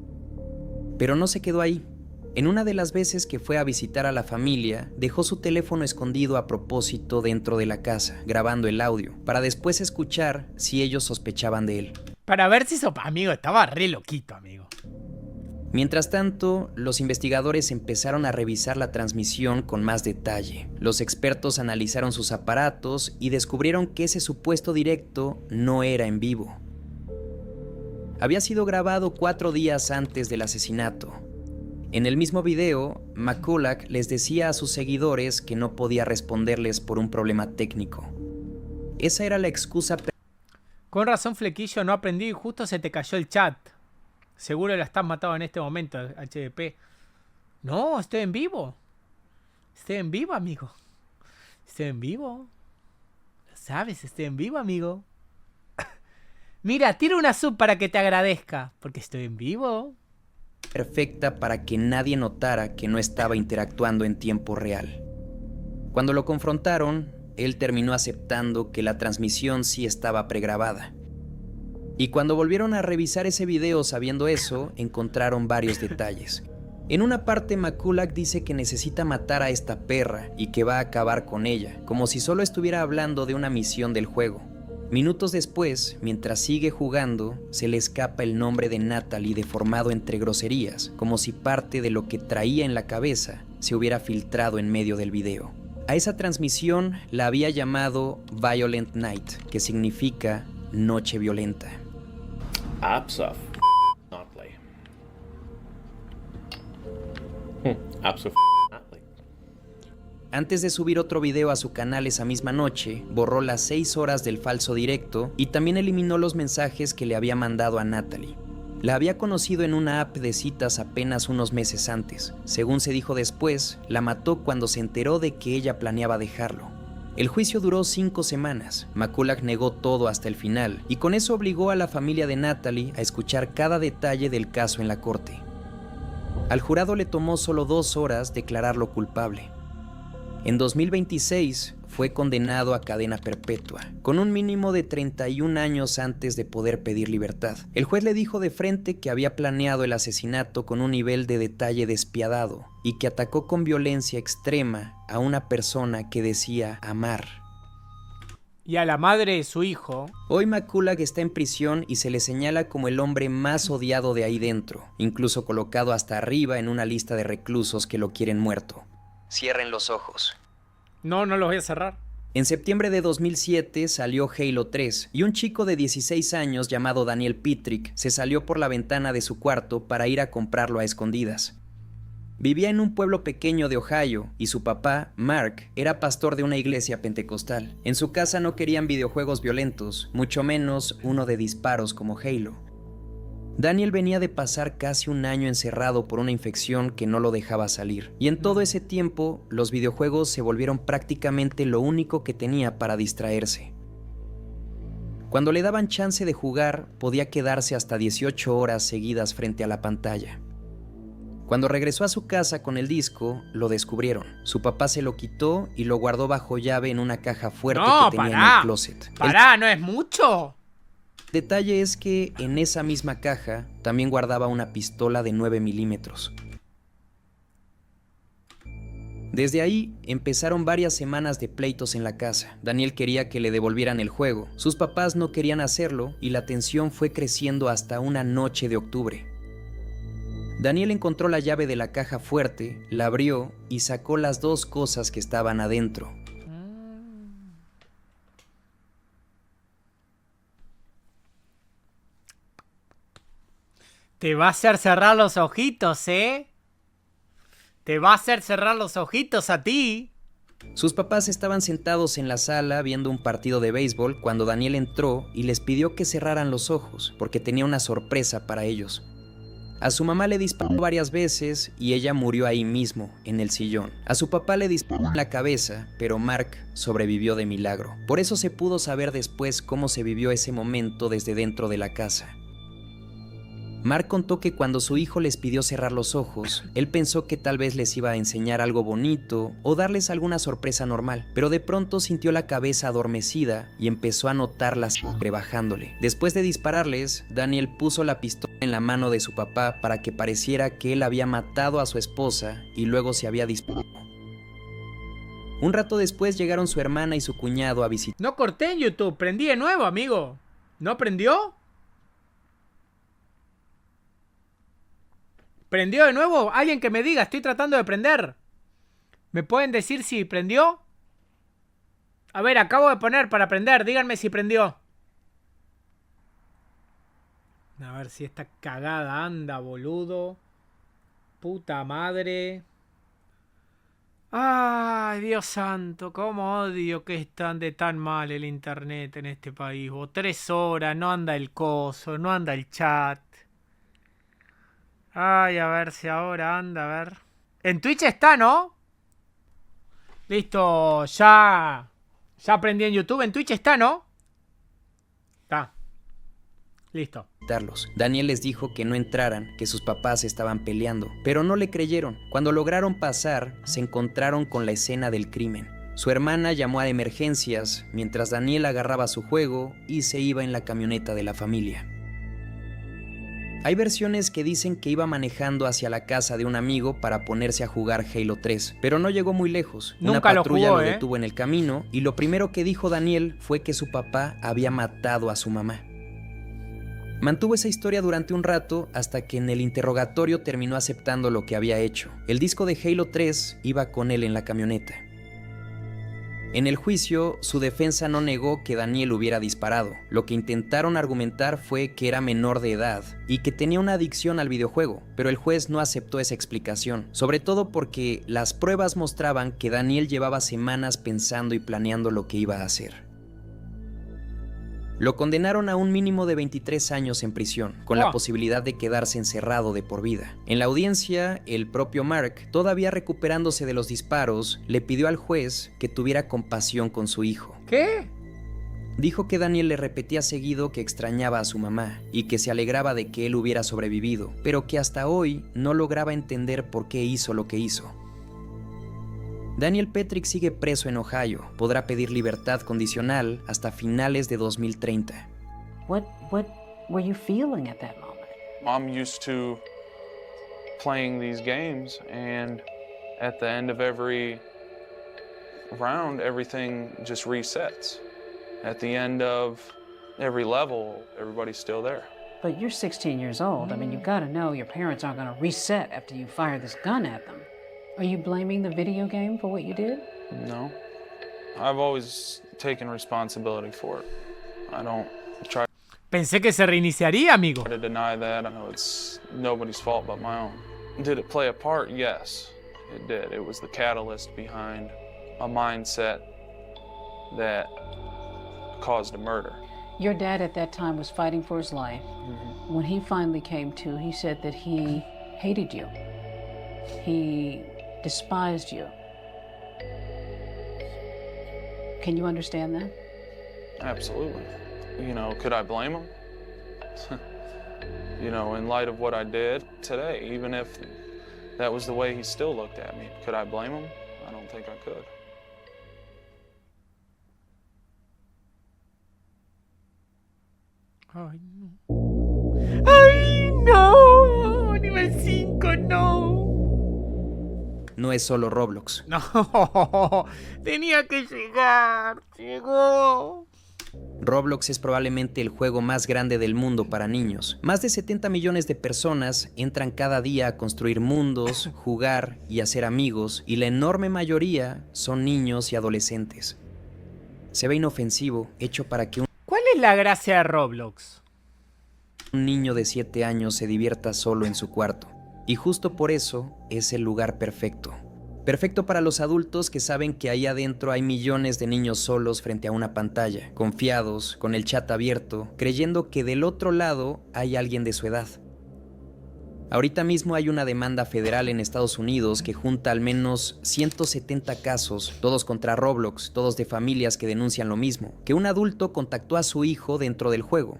Speaker 2: Pero no se quedó ahí. En una de las veces que fue a visitar a la familia, dejó su teléfono escondido a propósito dentro de la casa, grabando el audio, para después escuchar si ellos sospechaban de él.
Speaker 1: Para ver si amigo, estaba re loquito, amigo.
Speaker 2: Mientras tanto, los investigadores empezaron a revisar la transmisión con más detalle. Los expertos analizaron sus aparatos y descubrieron que ese supuesto directo no era en vivo. Había sido grabado 4 días antes del asesinato. En el mismo video, McCulloch les decía a sus seguidores que no podía responderles por un problema técnico. Esa era la excusa.
Speaker 1: Con razón, Flequillo, no aprendí y justo se te cayó el chat. Seguro la estás matado en este momento, HDP. No, estoy en vivo. Estoy en vivo, amigo. Estoy en vivo. ¿Sabes? Estoy en vivo, amigo. Mira, tira una sub para que te agradezca. Porque estoy en vivo.
Speaker 2: Perfecta para que nadie notara que no estaba interactuando en tiempo real. Cuando lo confrontaron, él terminó aceptando que la transmisión sí estaba pregrabada. Y cuando volvieron a revisar ese video sabiendo eso, encontraron varios detalles. En una parte, McCulloch dice que necesita matar a esta perra y que va a acabar con ella, como si solo estuviera hablando de una misión del juego. Minutos después, mientras sigue jugando, se le escapa el nombre de Natalie deformado entre groserías, como si parte de lo que traía en la cabeza se hubiera filtrado en medio del video. A esa transmisión la había llamado Violent Night, que significa noche violenta.
Speaker 12: Absolutely.
Speaker 2: Antes de subir otro video a su canal esa misma noche, borró las 6 horas del falso directo y también eliminó los mensajes que le había mandado a Natalie. La había conocido en una app de citas apenas unos meses antes. Según se dijo después, la mató cuando se enteró de que ella planeaba dejarlo. El juicio duró 5 semanas. McCulloch negó todo hasta el final y con eso obligó a la familia de Natalie a escuchar cada detalle del caso en la corte. Al jurado le tomó solo 2 horas declararlo culpable. En 2026 fue condenado a cadena perpetua, con un mínimo de 31 años antes de poder pedir libertad. El juez le dijo de frente que había planeado el asesinato con un nivel de detalle despiadado y que atacó con violencia extrema a una persona que decía amar.
Speaker 1: Y a la madre de su hijo.
Speaker 2: Hoy McCulloch está en prisión y se le señala como el hombre más odiado de ahí dentro, incluso colocado hasta arriba en una lista de reclusos que lo quieren muerto. Cierren los ojos.
Speaker 1: No los voy a cerrar.
Speaker 2: En septiembre de 2007 salió Halo 3 y un chico de 16 años llamado Daniel Petrick se salió por la ventana de su cuarto para ir a comprarlo a escondidas. Vivía en un pueblo pequeño de Ohio y su papá, Mark, era pastor de una iglesia pentecostal. En su casa no querían videojuegos violentos, mucho menos uno de disparos como Halo. Daniel venía de pasar casi un año encerrado por una infección que no lo dejaba salir, y en todo ese tiempo los videojuegos se volvieron prácticamente lo único que tenía para distraerse. Cuando le daban chance de jugar, podía quedarse hasta 18 horas seguidas frente a la pantalla. Cuando regresó a su casa con el disco, lo descubrieron. Su papá se lo quitó y lo guardó bajo llave en una caja fuerte que tenía en el closet.
Speaker 1: ¿No es mucho?
Speaker 2: Detalle es que en esa misma caja también guardaba una pistola de 9 milímetros. Desde ahí empezaron varias semanas de pleitos en la casa. Daniel quería que le devolvieran el juego. Sus papás no querían hacerlo y la tensión fue creciendo hasta una noche de octubre. Daniel encontró la llave de la caja fuerte, la abrió y sacó las dos cosas que estaban adentro.
Speaker 1: Te va a hacer cerrar los ojitos, ¿eh? Te va a hacer cerrar los ojitos a ti.
Speaker 2: Sus papás estaban sentados en la sala viendo un partido de béisbol cuando Daniel entró y les pidió que cerraran los ojos porque tenía una sorpresa para ellos. A su mamá le disparó varias veces y ella murió ahí mismo, en el sillón. A su papá le disparó en la cabeza, pero Mark sobrevivió de milagro. Por eso se pudo saber después cómo se vivió ese momento desde dentro de la casa. Mark contó que cuando su hijo les pidió cerrar los ojos, él pensó que tal vez les iba a enseñar algo bonito o darles alguna sorpresa normal, pero de pronto sintió la cabeza adormecida y empezó a notar la sangre bajándole. Después de dispararles, Daniel puso la pistola en la mano de su papá para que pareciera que él había matado a su esposa y luego se había disparado. Un rato después llegaron su hermana y su cuñado a visitar.
Speaker 1: No corté en YouTube, prendí de nuevo, amigo. ¿No prendió? ¿Prendió de nuevo? Alguien que me diga, estoy tratando de prender. ¿Me pueden decir si prendió? A ver, acabo de poner para prender, díganme si prendió. A ver si esta cagada anda, boludo. Puta madre. Ay, Dios santo, cómo odio que están de tan mal el internet en este país. 3 horas, no anda el coso, no anda el chat. Ay, a ver si ahora anda, a ver. En Twitch está, ¿no? Listo, ya aprendí en YouTube. En Twitch está, ¿no? Está. Listo.
Speaker 2: Daniel les dijo que no entraran, que sus papás estaban peleando, pero no le creyeron. Cuando lograron pasar, se encontraron con la escena del crimen. Su hermana llamó a emergencias, mientras Daniel agarraba su juego y se iba en la camioneta de la familia. Hay versiones que dicen que iba manejando hacia la casa de un amigo para ponerse a jugar Halo 3, pero no llegó muy lejos. Una patrulla lo detuvo en el camino y lo primero que dijo Daniel fue que su papá había matado a su mamá. Mantuvo esa historia durante un rato hasta que en el interrogatorio terminó aceptando lo que había hecho. El disco de Halo 3 iba con él en la camioneta. En el juicio, su defensa no negó que Daniel hubiera disparado. Lo que intentaron argumentar fue que era menor de edad y que tenía una adicción al videojuego, pero el juez no aceptó esa explicación, sobre todo porque las pruebas mostraban que Daniel llevaba semanas pensando y planeando lo que iba a hacer. Lo condenaron a un mínimo de 23 años en prisión, con la posibilidad de quedarse encerrado de por vida. En la audiencia, el propio Mark, todavía recuperándose de los disparos, le pidió al juez que tuviera compasión con su hijo.
Speaker 1: ¿Qué?
Speaker 2: Dijo que Daniel le repetía seguido que extrañaba a su mamá y que se alegraba de que él hubiera sobrevivido, pero que hasta hoy no lograba entender por qué hizo lo que hizo. Daniel Petrick sigue preso en Ohio. Podrá pedir libertad condicional hasta finales de 2030.
Speaker 5: What were you feeling at that moment?
Speaker 13: I'm used to playing these games, and at the end of every round, everything just resets. at the end of every level, everybody's still there.
Speaker 5: But you're 16 years old. I mean, you gotta know your parents aren't gonna reset after you fire this gun at them. Are you blaming the video game for what you did?
Speaker 13: No. I've always taken responsibility for it. I don't try
Speaker 1: Pensé que se reiniciaría, amigo.
Speaker 13: to deny that. I know it's nobody's fault but my own. Did it play a part? Yes, it did. It was the catalyst behind a mindset that caused a murder.
Speaker 5: Your dad at that time was fighting for his life. When he finally came to, he said that he hated you. He despised you. Can you understand that?
Speaker 13: Absolutely. You know, could I blame him? You know, in light of what I did today, even if that was the way he still looked at me, could I blame him? I don't think I could.
Speaker 1: Ay, no. ¡Ay, no! Nivel 5, no.
Speaker 2: No es solo Roblox.
Speaker 1: No, tenía que llegar. Llegó.
Speaker 2: Roblox es probablemente el juego más grande del mundo para niños. Más de 70 millones de personas entran cada día a construir mundos, jugar y hacer amigos, y la enorme mayoría son niños y adolescentes. Se ve inofensivo, hecho para que
Speaker 1: ¿Cuál es la gracia de Roblox?
Speaker 2: un niño de 7 años se divierta solo en su cuarto. Y justo por eso es el lugar perfecto. Perfecto para los adultos que saben que ahí adentro hay millones de niños solos frente a una pantalla, confiados, con el chat abierto, creyendo que del otro lado hay alguien de su edad. Ahorita mismo hay una demanda federal en Estados Unidos que junta al menos 170 casos, todos contra Roblox, todos de familias que denuncian lo mismo, que un adulto contactó a su hijo dentro del juego.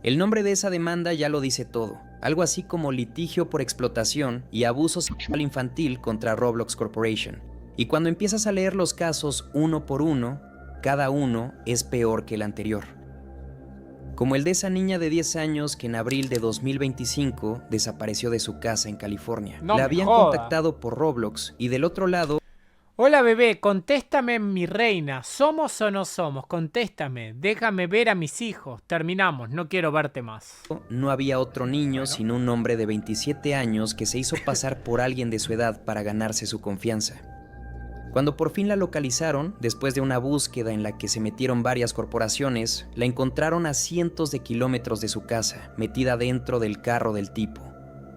Speaker 2: El nombre de esa demanda ya lo dice todo, algo así como litigio por explotación y abuso sexual infantil contra Roblox Corporation. Y cuando empiezas a leer los casos uno por uno, cada uno es peor que el anterior. Como el de esa niña de 10 años que en abril de 2025 desapareció de su casa en California.
Speaker 1: No
Speaker 2: La
Speaker 1: me
Speaker 2: habían
Speaker 1: joda.
Speaker 2: contactado por Roblox y del otro lado
Speaker 1: Hola bebé, contéstame mi reina. ¿Somos o no somos? Contéstame. Déjame ver a mis hijos. Terminamos, no quiero verte más.
Speaker 2: no había otro niño sino un hombre de 27 años que se hizo pasar por alguien de su edad para ganarse su confianza. Cuando por fin la localizaron, después de una búsqueda en la que se metieron varias corporaciones, la encontraron a cientos de kilómetros de su casa, metida dentro del carro del tipo.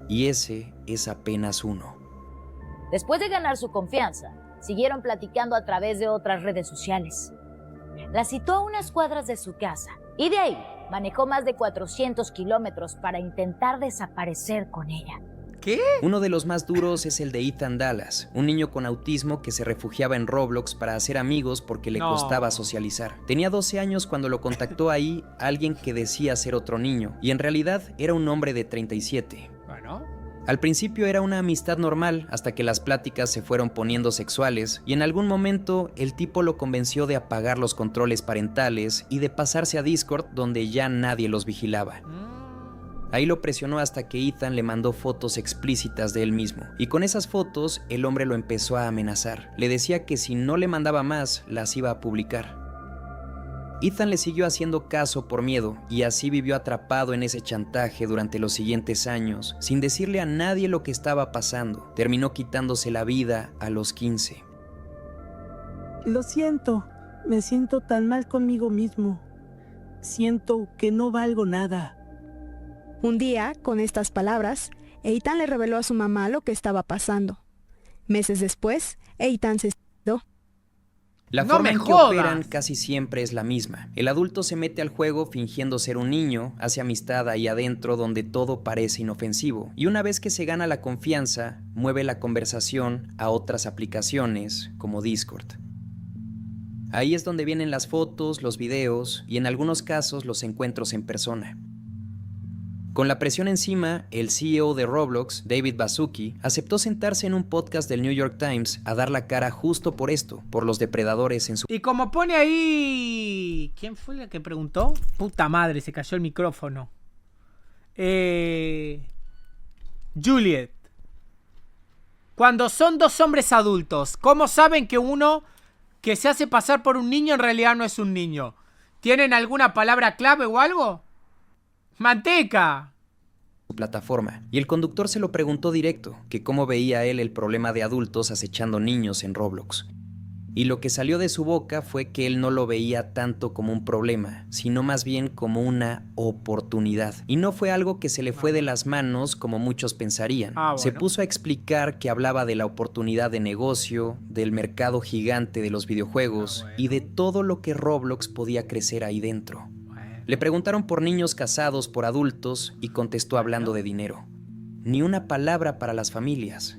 Speaker 2: Y ese es apenas uno.
Speaker 14: Después de ganar su confianza, siguieron platicando a través de otras redes sociales. La citó a unas cuadras de su casa y de ahí manejó más de 400 kilómetros para intentar desaparecer con ella.
Speaker 1: ¿Qué?
Speaker 2: Uno de los más duros es el de Ethan Dallas, un niño con autismo que se refugiaba en Roblox para hacer amigos porque le
Speaker 1: No.
Speaker 2: costaba socializar. Tenía 12 años cuando lo contactó ahí alguien que decía ser otro niño, y en realidad era un hombre de 37.
Speaker 1: Bueno.
Speaker 2: Al principio era una amistad normal, hasta que las pláticas se fueron poniendo sexuales, y en algún momento el tipo lo convenció de apagar los controles parentales y de pasarse a Discord, donde ya nadie los vigilaba. Ahí lo presionó hasta que Ethan le mandó fotos explícitas de él mismo, y con esas fotos el hombre lo empezó a amenazar. Le decía que si no le mandaba más, las iba a publicar. Ethan le siguió haciendo caso por miedo, y así vivió atrapado en ese chantaje durante los siguientes años, sin decirle a nadie lo que estaba pasando. Terminó quitándose la vida a los 15.
Speaker 15: Lo siento, me siento tan mal conmigo mismo. Siento que no valgo nada.
Speaker 17: Un día, con estas palabras, Ethan le reveló a su mamá lo que estaba pasando. Meses después, Ethan se suicidó.
Speaker 2: La
Speaker 1: ¡No
Speaker 2: forma
Speaker 1: me
Speaker 2: en que
Speaker 1: jodas!
Speaker 2: operan casi siempre es la misma. El adulto se mete al juego fingiendo ser un niño, hace amistad ahí adentro donde todo parece inofensivo, y una vez que se gana la confianza, mueve la conversación a otras aplicaciones como Discord. Ahí es donde vienen las fotos, los videos y en algunos casos los encuentros en persona. Con la presión encima, el CEO de Roblox, David Baszucki, aceptó sentarse en un podcast del New York Times a dar la cara justo por esto, por los depredadores en su...
Speaker 1: Y como pone ahí... ¿Quién fue la que preguntó? Puta madre, se cayó el micrófono. Juliet. Cuando son dos hombres adultos, ¿cómo saben que uno que se hace pasar por un niño en realidad no es un niño. ¿Tienen alguna palabra clave o algo? ¡Manteca!
Speaker 2: Plataforma, y el conductor se lo preguntó directo, que cómo veía él el problema de adultos acechando niños en Roblox. Y lo que salió de su boca fue que él no lo veía tanto como un problema, sino más bien como una oportunidad. Y no fue algo que se le fue de las manos como muchos pensarían. Se puso a explicar que hablaba de la oportunidad de negocio, del mercado gigante de los videojuegos y de todo lo que Roblox podía crecer ahí dentro. Le preguntaron por niños casados por adultos y contestó hablando de dinero. Ni una palabra para las familias.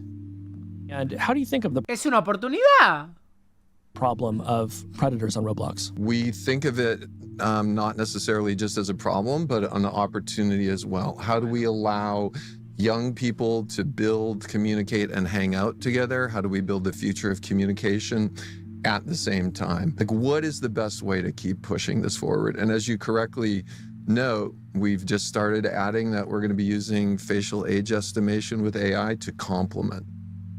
Speaker 1: Es una oportunidad.
Speaker 4: Problem of predators on Roblox.
Speaker 16: We think of it not necessarily just as a problem, but an opportunity as well. How do we allow young people to build, communicate, and hang out together? How do we build the future of communication at the same time? Like, what is the best way to keep pushing this forward? And as you correctly note, we've just started adding that we're going to be using facial age estimation with AI to complement.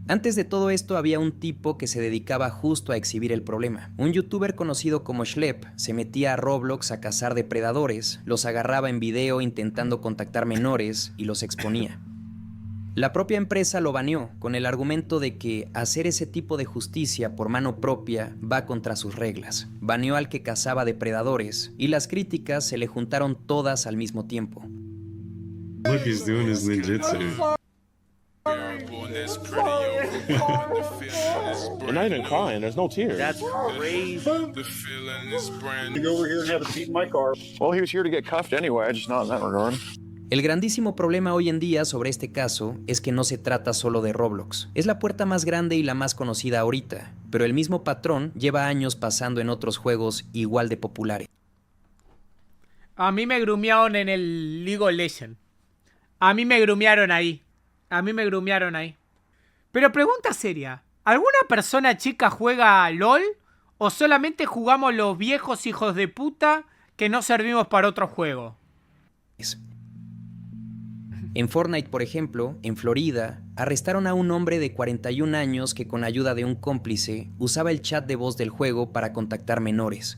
Speaker 2: Antes de todo esto había un tipo que se dedicaba justo a exhibir el problema. Un youtuber conocido como Schlep se metía a Roblox a cazar depredadores, los agarraba en video intentando contactar menores y los exponía. La propia empresa lo baneó con el argumento de que hacer ese tipo de justicia por mano propia va contra sus reglas. Baneó al que cazaba depredadores y las críticas se le juntaron todas al mismo tiempo.
Speaker 18: Look, he's doing his ninjutsu.
Speaker 12: You're not even crying. There's no tears.
Speaker 18: That's crazy.
Speaker 12: You go over here and have a seat in my car. Well, he was here to get cuffed anyway. Just not in that regard.
Speaker 2: El grandísimo problema hoy en día sobre este caso es que no se trata solo de Roblox. Es la puerta más grande y la más conocida ahorita, pero el mismo patrón lleva años pasando en otros juegos igual de populares.
Speaker 1: A mí me grumearon en el League of Legends. A mí me grumearon ahí. Pero pregunta seria, ¿alguna persona chica juega a LOL? ¿O solamente jugamos los viejos hijos de puta que no servimos para otro juego?
Speaker 2: En Fortnite, por ejemplo, en Florida, arrestaron a un hombre de 41 años que con ayuda de un cómplice usaba el chat de voz del juego para contactar menores.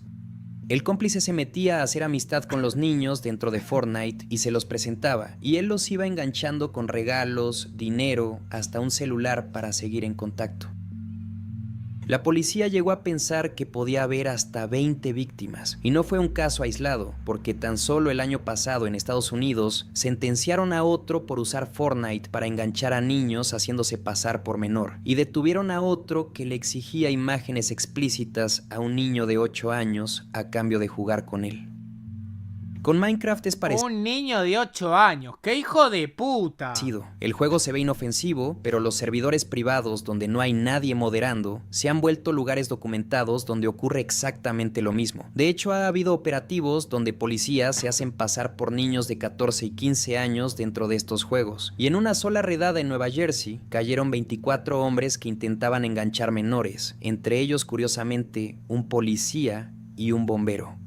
Speaker 2: El cómplice se metía a hacer amistad con los niños dentro de Fortnite y se los presentaba, y él los iba enganchando con regalos, dinero, hasta un celular para seguir en contacto. La policía llegó a pensar que podía haber hasta 20 víctimas, y no fue un caso aislado, porque tan solo el año pasado en Estados Unidos sentenciaron a otro por usar Fortnite para enganchar a niños haciéndose pasar por menor, y detuvieron a otro que le exigía imágenes explícitas a un niño de 8 años a cambio de jugar con él. Con Minecraft es parecido.
Speaker 1: Un niño de 8 años, ¡qué hijo de puta!
Speaker 2: El juego se ve inofensivo, pero los servidores privados donde no hay nadie moderando se han vuelto lugares documentados donde ocurre exactamente lo mismo. De hecho, ha habido operativos donde policías se hacen pasar por niños de 14 y 15 años dentro de estos juegos. Y en una sola redada en Nueva Jersey cayeron 24 hombres que intentaban enganchar menores, entre ellos, curiosamente, un policía y un bombero.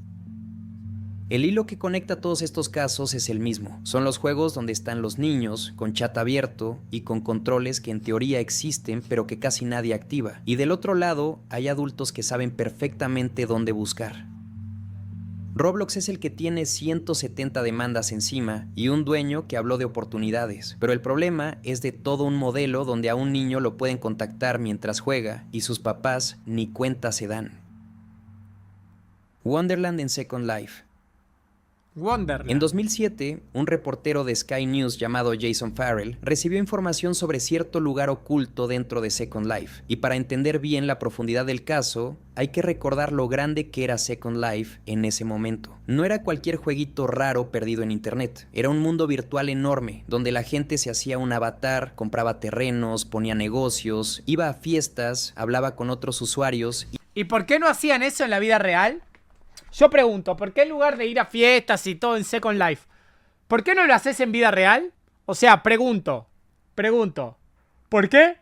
Speaker 2: El hilo que conecta todos estos casos es el mismo. Son los juegos donde están los niños, con chat abierto y con controles que en teoría existen pero que casi nadie activa. Y del otro lado hay adultos que saben perfectamente dónde buscar. Roblox es el que tiene 170 demandas encima y un dueño que habló de oportunidades. Pero el problema es de todo un modelo donde a un niño lo pueden contactar mientras juega y sus papás ni cuenta se dan. Wonderland en Second Life. En 2007, un reportero de Sky News llamado Jason Farrell recibió información sobre cierto lugar oculto dentro de Second Life, y para entender bien la profundidad del caso, hay que recordar lo grande que era Second Life en ese momento. No era cualquier jueguito raro perdido en internet, era un mundo virtual enorme, donde la gente se hacía un avatar, compraba terrenos, ponía negocios, iba a fiestas, hablaba con otros usuarios.
Speaker 1: ¿Y por qué no hacían eso en la vida real? Yo pregunto, ¿por qué en lugar de ir a fiestas y todo en Second Life, ¿por qué no lo haces en vida real? O sea, pregunto, ¿por qué?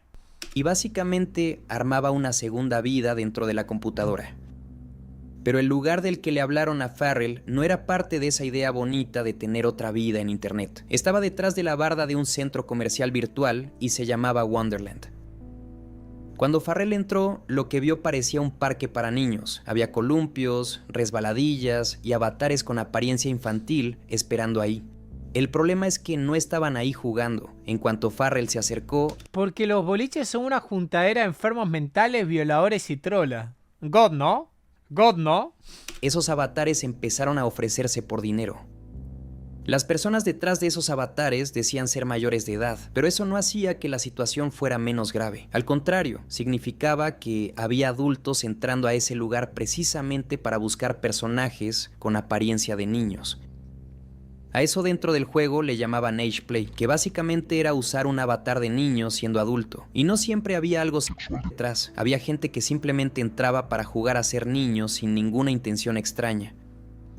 Speaker 2: Y básicamente armaba una segunda vida dentro de la computadora. Pero el lugar del que le hablaron a Farrell no era parte de esa idea bonita de tener otra vida en internet. Estaba detrás de la barda de un centro comercial virtual y se llamaba Wonderland. Cuando Farrell entró, lo que vio parecía un parque para niños. Había columpios, resbaladillas y avatares con apariencia infantil esperando ahí. El problema es que no estaban ahí jugando. En cuanto Farrell se acercó...
Speaker 1: Porque los boliches son una juntadera de enfermos mentales, violadores y trolas. God, ¿no? God, ¿no?
Speaker 2: Esos avatares empezaron a ofrecerse por dinero. Las personas detrás de esos avatares decían ser mayores de edad, pero eso no hacía que la situación fuera menos grave. Al contrario, significaba que había adultos entrando a ese lugar precisamente para buscar personajes con apariencia de niños. A eso dentro del juego le llamaban Age Play, que básicamente era usar un avatar de niño siendo adulto. Y no siempre había algo sexual detrás, había gente que simplemente entraba para jugar a ser niño sin ninguna intención extraña.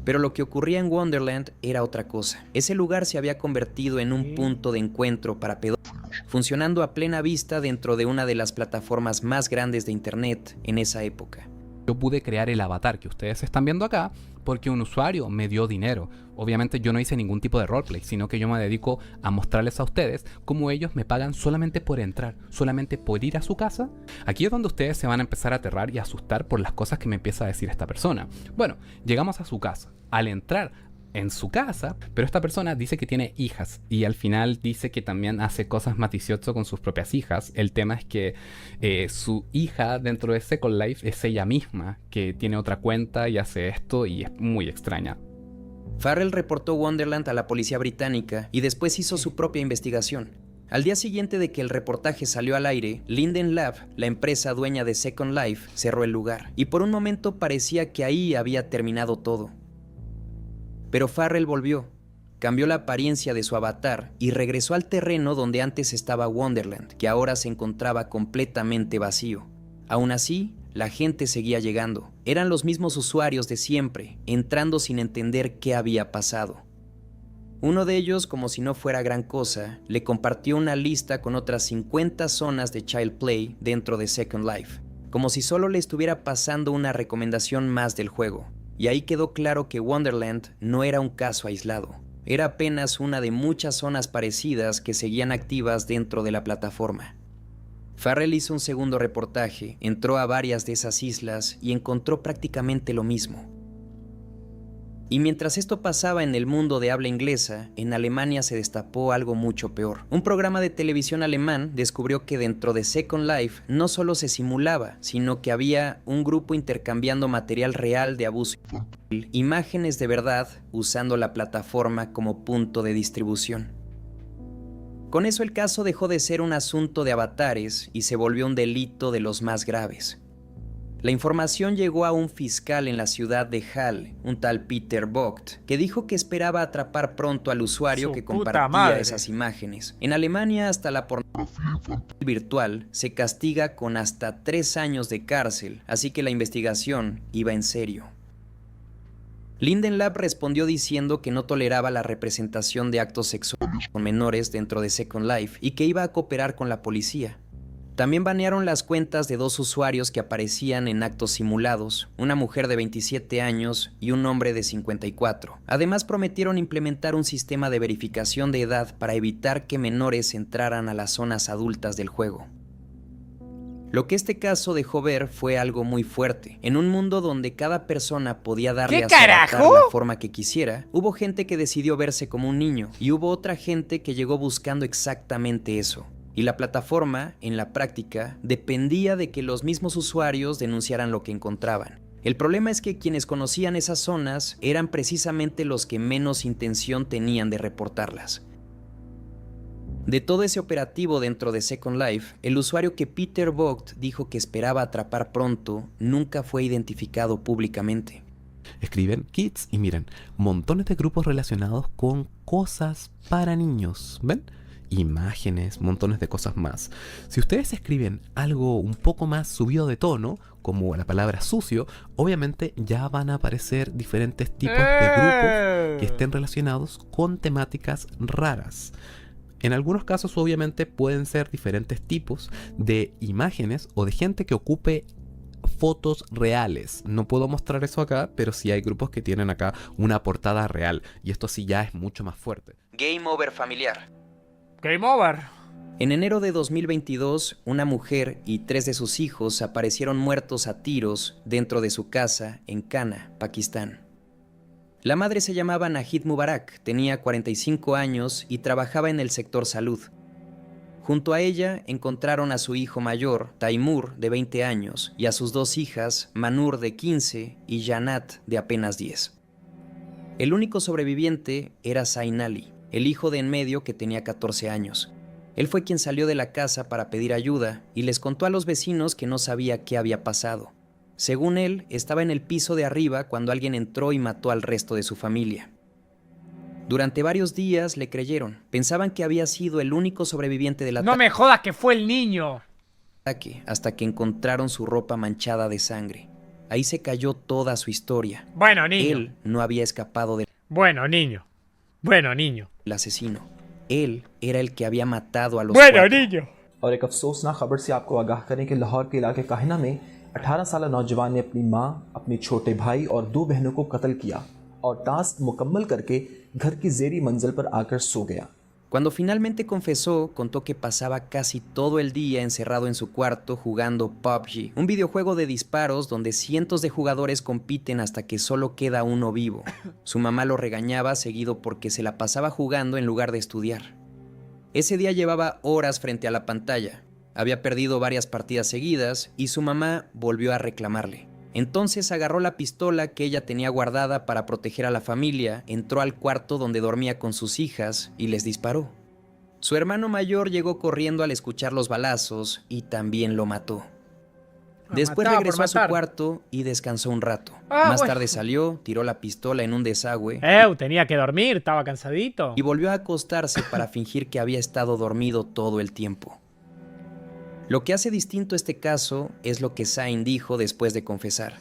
Speaker 2: Pero lo que ocurría en Wonderland era otra cosa. Ese lugar se había convertido en un punto de encuentro para pedófilos, funcionando a plena vista dentro de una de las plataformas más grandes de internet en esa época.
Speaker 6: Yo pude crear el avatar que ustedes están viendo acá porque un usuario me dio dinero. Obviamente yo no hice ningún tipo de roleplay, sino que yo me dedico a mostrarles a ustedes cómo ellos me pagan solamente por entrar, solamente por ir a su casa. Aquí es donde ustedes se van a empezar a aterrar y a asustar por las cosas que me empieza a decir esta persona. Bueno, llegamos a su casa. Al entrar en su casa, pero esta persona dice que tiene hijas y al final dice que también hace cosas más 18 con sus propias hijas. El tema es que su hija dentro de Second Life es ella misma, que tiene otra cuenta y hace esto y es muy extraña.
Speaker 2: Farrell reportó Wonderland a la policía británica y después hizo su propia investigación. Al día siguiente de que el reportaje salió al aire, Linden Lab, la empresa dueña de Second Life, cerró el lugar y por un momento parecía que ahí había terminado todo. Pero Farrell volvió, cambió la apariencia de su avatar y regresó al terreno donde antes estaba Wonderland, que ahora se encontraba completamente vacío. Aún así, la gente seguía llegando. Eran los mismos usuarios de siempre, entrando sin entender qué había pasado. Uno de ellos, como si no fuera gran cosa, le compartió una lista con otras 50 zonas de Child Play dentro de Second Life, como si solo le estuviera pasando una recomendación más del juego. Y ahí quedó claro que Wonderland no era un caso aislado. Era apenas una de muchas zonas parecidas que seguían activas dentro de la plataforma. Farrell hizo un segundo reportaje, entró a varias de esas islas y encontró prácticamente lo mismo. Y mientras esto pasaba en el mundo de habla inglesa, en Alemania se destapó algo mucho peor. Un programa de televisión alemán descubrió que dentro de Second Life no solo se simulaba, sino que había un grupo intercambiando material real de abuso infantil, imágenes de verdad, usando la plataforma como punto de distribución. Con eso el caso dejó de ser un asunto de avatares y se volvió un delito de los más graves. La información llegó a un fiscal en la ciudad de Halle, un tal Peter Vogt, que dijo que esperaba atrapar pronto al usuario que compartía esas imágenes. En Alemania, hasta la pornografía infantil virtual se castiga con hasta 3 años de cárcel, así que la investigación iba en serio. Linden Lab respondió diciendo que no toleraba la representación de actos sexuales con menores dentro de Second Life y que iba a cooperar con la policía. También banearon las cuentas de 2 usuarios que aparecían en actos simulados, una mujer de 27 años y un hombre de 54. Además prometieron implementar un sistema de verificación de edad para evitar que menores entraran a las zonas adultas del juego. Lo que este caso dejó ver fue algo muy fuerte. En un mundo donde cada persona podía darle a su avatar la forma que quisiera, hubo gente que decidió verse como un niño y hubo otra gente que llegó buscando exactamente eso. Y la plataforma, en la práctica, dependía de que los mismos usuarios denunciaran lo que encontraban. El problema es que quienes conocían esas zonas eran precisamente los que menos intención tenían de reportarlas. De todo ese operativo dentro de Second Life, el usuario que Peter Vogt dijo que esperaba atrapar pronto nunca fue identificado públicamente.
Speaker 19: Escriben kids y miren, montones de grupos relacionados con cosas para niños, ¿ven? Imágenes, montones de cosas más. Si ustedes escriben algo un poco más subido de tono, como la palabra sucio, obviamente ya van a aparecer diferentes tipos de grupos que estén relacionados con temáticas raras. En algunos casos obviamente pueden ser diferentes tipos de imágenes o de gente que ocupe fotos reales. No puedo mostrar eso acá, pero sí hay grupos que tienen acá una portada real y esto sí ya es mucho más fuerte.
Speaker 2: Game over familiar.
Speaker 1: Game over.
Speaker 2: En enero de 2022, una mujer y 3 de sus hijos aparecieron muertos a tiros dentro de su casa en Kana, Pakistán. La madre se llamaba Nahid Mubarak, tenía 45 años y trabajaba en el sector salud. Junto a ella encontraron a su hijo mayor, Taimur, de 20 años, y a sus 2 hijas, Manur, de 15, y Janat, de apenas 10. El único sobreviviente era Zain Ali, el hijo de en medio que tenía 14 años. Él fue quien salió de la casa para pedir ayuda y les contó a los vecinos que no sabía qué había pasado. Según él, estaba en el piso de arriba cuando alguien entró y mató al resto de su familia. Durante varios días le creyeron. Pensaban que había sido el único sobreviviente del ataque.
Speaker 1: No me jodas que fue el niño.
Speaker 2: Hasta que encontraron su ropa manchada de sangre. Ahí se cayó toda su historia.
Speaker 1: Bueno, niño.
Speaker 2: Él no había escapado del
Speaker 1: niño.
Speaker 2: El asesino. Él era el que había matado a los
Speaker 1: niño.
Speaker 20: और एक अफसोसनाक खबर से आपको आगाह करें कि लाहौर के इलाके काहिना में 18 साल नौजवान ने अपनी मां, अपने छोटे भाई और 2 बहनों को कत्ल किया और टास्क मुकम्मल करके घर की ज़ेरी मंजिल पर आकर सो गया.
Speaker 2: Cuando finalmente confesó, contó que pasaba casi todo el día encerrado en su cuarto jugando PUBG, un videojuego de disparos donde cientos de jugadores compiten hasta que solo queda uno vivo. Su mamá lo regañaba seguido porque se la pasaba jugando en lugar de estudiar. Ese día llevaba horas frente a la pantalla. Había perdido varias partidas seguidas y su mamá volvió a reclamarle. Entonces agarró la pistola que ella tenía guardada para proteger a la familia, entró al cuarto donde dormía con sus hijas y les disparó. Su hermano mayor llegó corriendo al escuchar los balazos y también lo mató. Después regresó a su cuarto y descansó un rato. Más tarde salió, tiró la pistola en un desagüe.
Speaker 1: Tenía que dormir, estaba cansadito.
Speaker 2: Y volvió a acostarse para fingir que había estado dormido todo el tiempo. Lo que hace distinto este caso es lo que Zain dijo después de confesar.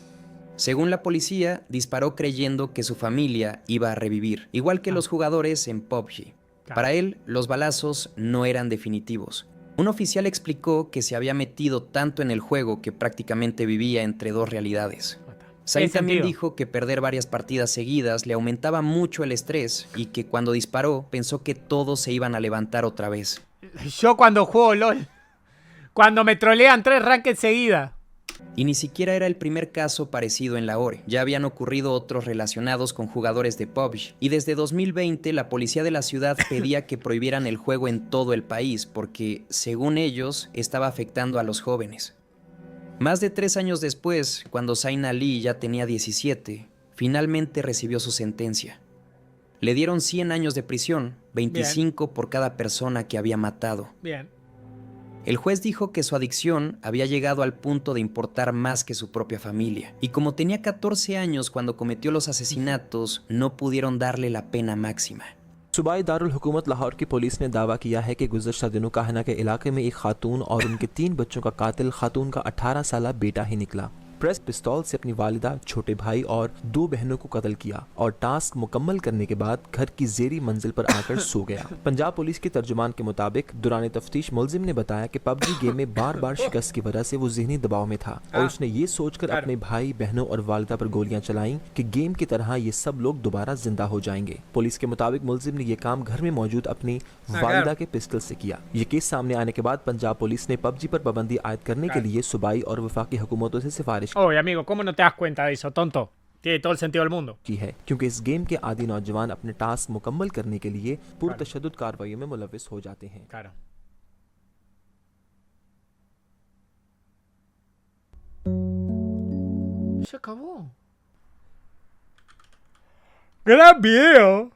Speaker 2: Según la policía, disparó creyendo que su familia iba a revivir, igual que los jugadores en PUBG. Para él, los balazos no eran definitivos. Un oficial explicó que se había metido tanto en el juego que prácticamente vivía entre 2 realidades. Zain también dijo que perder varias partidas seguidas le aumentaba mucho el estrés y que cuando disparó pensó que todos se iban a levantar otra vez.
Speaker 1: Yo cuando juego LOL, cuando me trolean 3 ranked seguidas.
Speaker 2: Y ni siquiera era el primer caso parecido en Lahore. Ya habían ocurrido otros relacionados con jugadores de PUBG. Y desde 2020 la policía de la ciudad pedía que prohibieran el juego en todo el país porque, según ellos, estaba afectando a los jóvenes. Más de 3 años después, cuando Zain Ali ya tenía 17, finalmente recibió su sentencia. Le dieron 100 años de prisión, 25 por cada persona que había matado. El juez dijo que su adicción había llegado al punto de importar más que su propia familia, y como tenía 14 años cuando cometió los asesinatos, no pudieron darle la pena máxima.
Speaker 20: सूबाई दारुल हुकूमत लाहौर की पुलिस ने दावा किया है कि गुज़श्ता दिनों काहिना के इलाके में एक खातून और उनके 3 बच्चों का कातिल खातून का 18 साला बेटा ही निकला. प्रेस पिस्तौल से अपनी वालिदा, छोटे भाई और 2 बहनों को कत्ल किया और टास्क मुकम्मल करने के बाद घर की ज़ेरी मंजिल पर आकर सो गया. पंजाब पुलिस के तर्जुमान के मुताबिक दौरान तफ्तीश मुलजिम ने बताया कि पबजी गेम में बार-बार शिकस्त की वजह से वो ज़हनी दबाव में था और उसने ये सोचकर अपने भाई, बहनों और वालिदा पर गोलियां चलाईं कि गेम की तरह ये सब लोग दोबारा जिंदा हो जाएंगे. पुलिस के मुताबिक मुलजिम ने ये काम घर में मौजूद अपनी वालिदा के पिस्टल से किया. ये केस सामने आने के बाद पंजाब पुलिस ने पबजी पर पाबंदी आयद करने के लिए सूबाई और वफाकी हुकूमतों से सिफारिश
Speaker 1: Oye, amigo, ¿cómo no te das cuenta de eso, tonto? Tiene todo el sentido del mundo.
Speaker 20: की है क्योंकि इस गेम के आदी नौजवान अपने टास्क मुकम्मल करने के लिए पुरतशद्दुद कार्रवाइयों में मुलव्विस हो जाते हैं.
Speaker 1: Se acabó. Gran video.